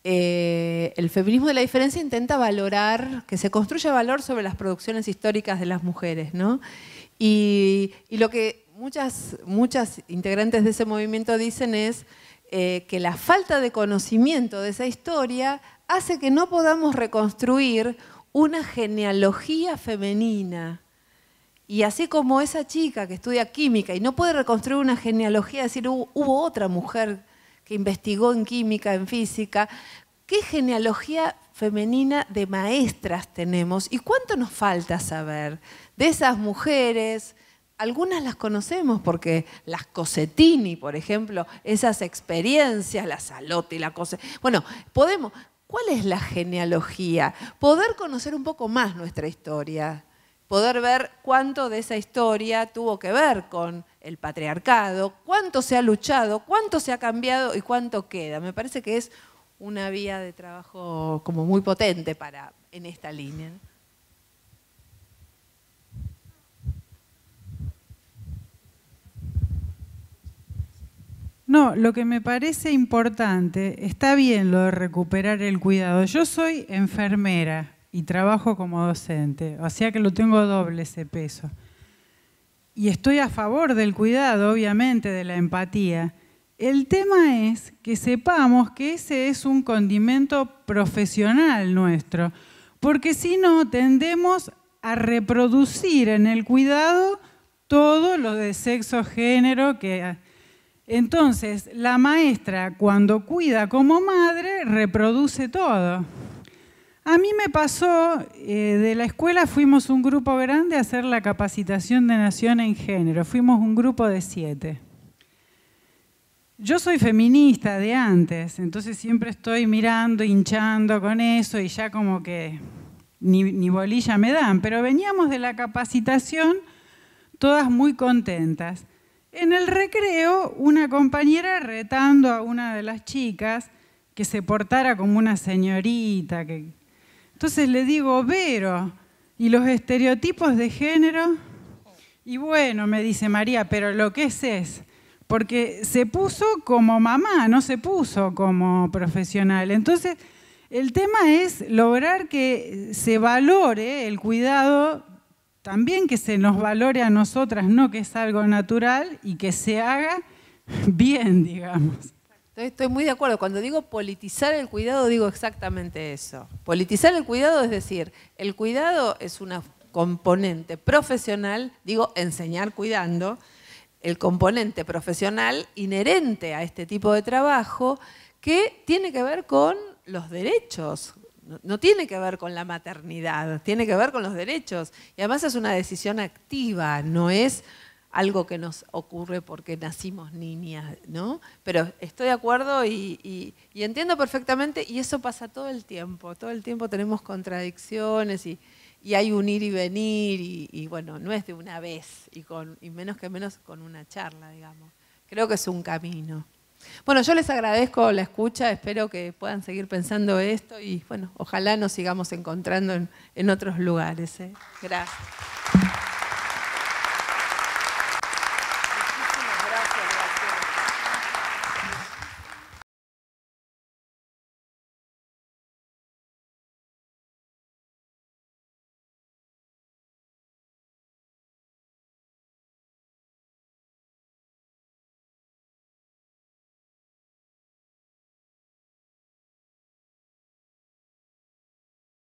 el feminismo de la diferencia intenta valorar, que se construya valor sobre las producciones históricas de las mujeres, ¿no? Y lo que muchas integrantes de ese movimiento dicen es que la falta de conocimiento de esa historia hace que no podamos reconstruir una genealogía femenina. Y así como esa chica que estudia química y no puede reconstruir una genealogía, es decir, hubo otra mujer que investigó en química, en física, ¿qué genealogía femenina de maestras tenemos? ¿Y cuánto nos falta saber de esas mujeres? Algunas las conocemos porque las Cosettini, por ejemplo, esas experiencias, la Salotti, la Cosettini. Bueno, ¿cuál es la genealogía? Poder conocer un poco más nuestra historia. Poder ver cuánto de esa historia tuvo que ver con el patriarcado, cuánto se ha luchado, cuánto se ha cambiado y cuánto queda. Me parece que es una vía de trabajo como muy potente en esta línea. No, lo que me parece importante, está bien lo de recuperar el cuidado. Yo soy enfermera y trabajo como docente, o sea que lo tengo doble ese peso. Y estoy a favor del cuidado, obviamente, de la empatía. El tema es que sepamos que ese es un condimento profesional nuestro, porque si no tendemos a reproducir en el cuidado todo lo de sexo, género, que... Entonces, la maestra, cuando cuida como madre, reproduce todo. A mí me pasó, de la escuela fuimos un grupo grande a hacer la capacitación de Nación en Género. Fuimos un grupo de 7. Yo soy feminista de antes, entonces siempre estoy mirando, hinchando con eso y ya como que ni bolilla me dan. Pero veníamos de la capacitación todas muy contentas. En el recreo, una compañera retando a una de las chicas que se portara como una señorita. Entonces le digo, Vero, ¿y los estereotipos de género? Y bueno, me dice María, pero lo que es, porque se puso como mamá, no se puso como profesional. Entonces, el tema es lograr que se valore el cuidado, también que se nos valore a nosotras, no que es algo natural y que se haga bien, digamos. Estoy muy de acuerdo. Cuando digo politizar el cuidado, digo exactamente eso. Politizar el cuidado es decir, el cuidado es una componente profesional, digo enseñar cuidando, el componente profesional inherente a este tipo de trabajo que tiene que ver con los derechos. No tiene que ver con la maternidad, tiene que ver con los derechos. Y además es una decisión activa, no es algo que nos ocurre porque nacimos niñas, ¿no? Pero estoy de acuerdo y entiendo perfectamente, y eso pasa todo el tiempo tenemos contradicciones y hay un ir y venir, y bueno, no es de una vez, y menos con una charla, digamos. Creo que es un camino. Bueno, yo les agradezco la escucha, espero que puedan seguir pensando esto y bueno, ojalá nos sigamos encontrando en otros lugares. Gracias.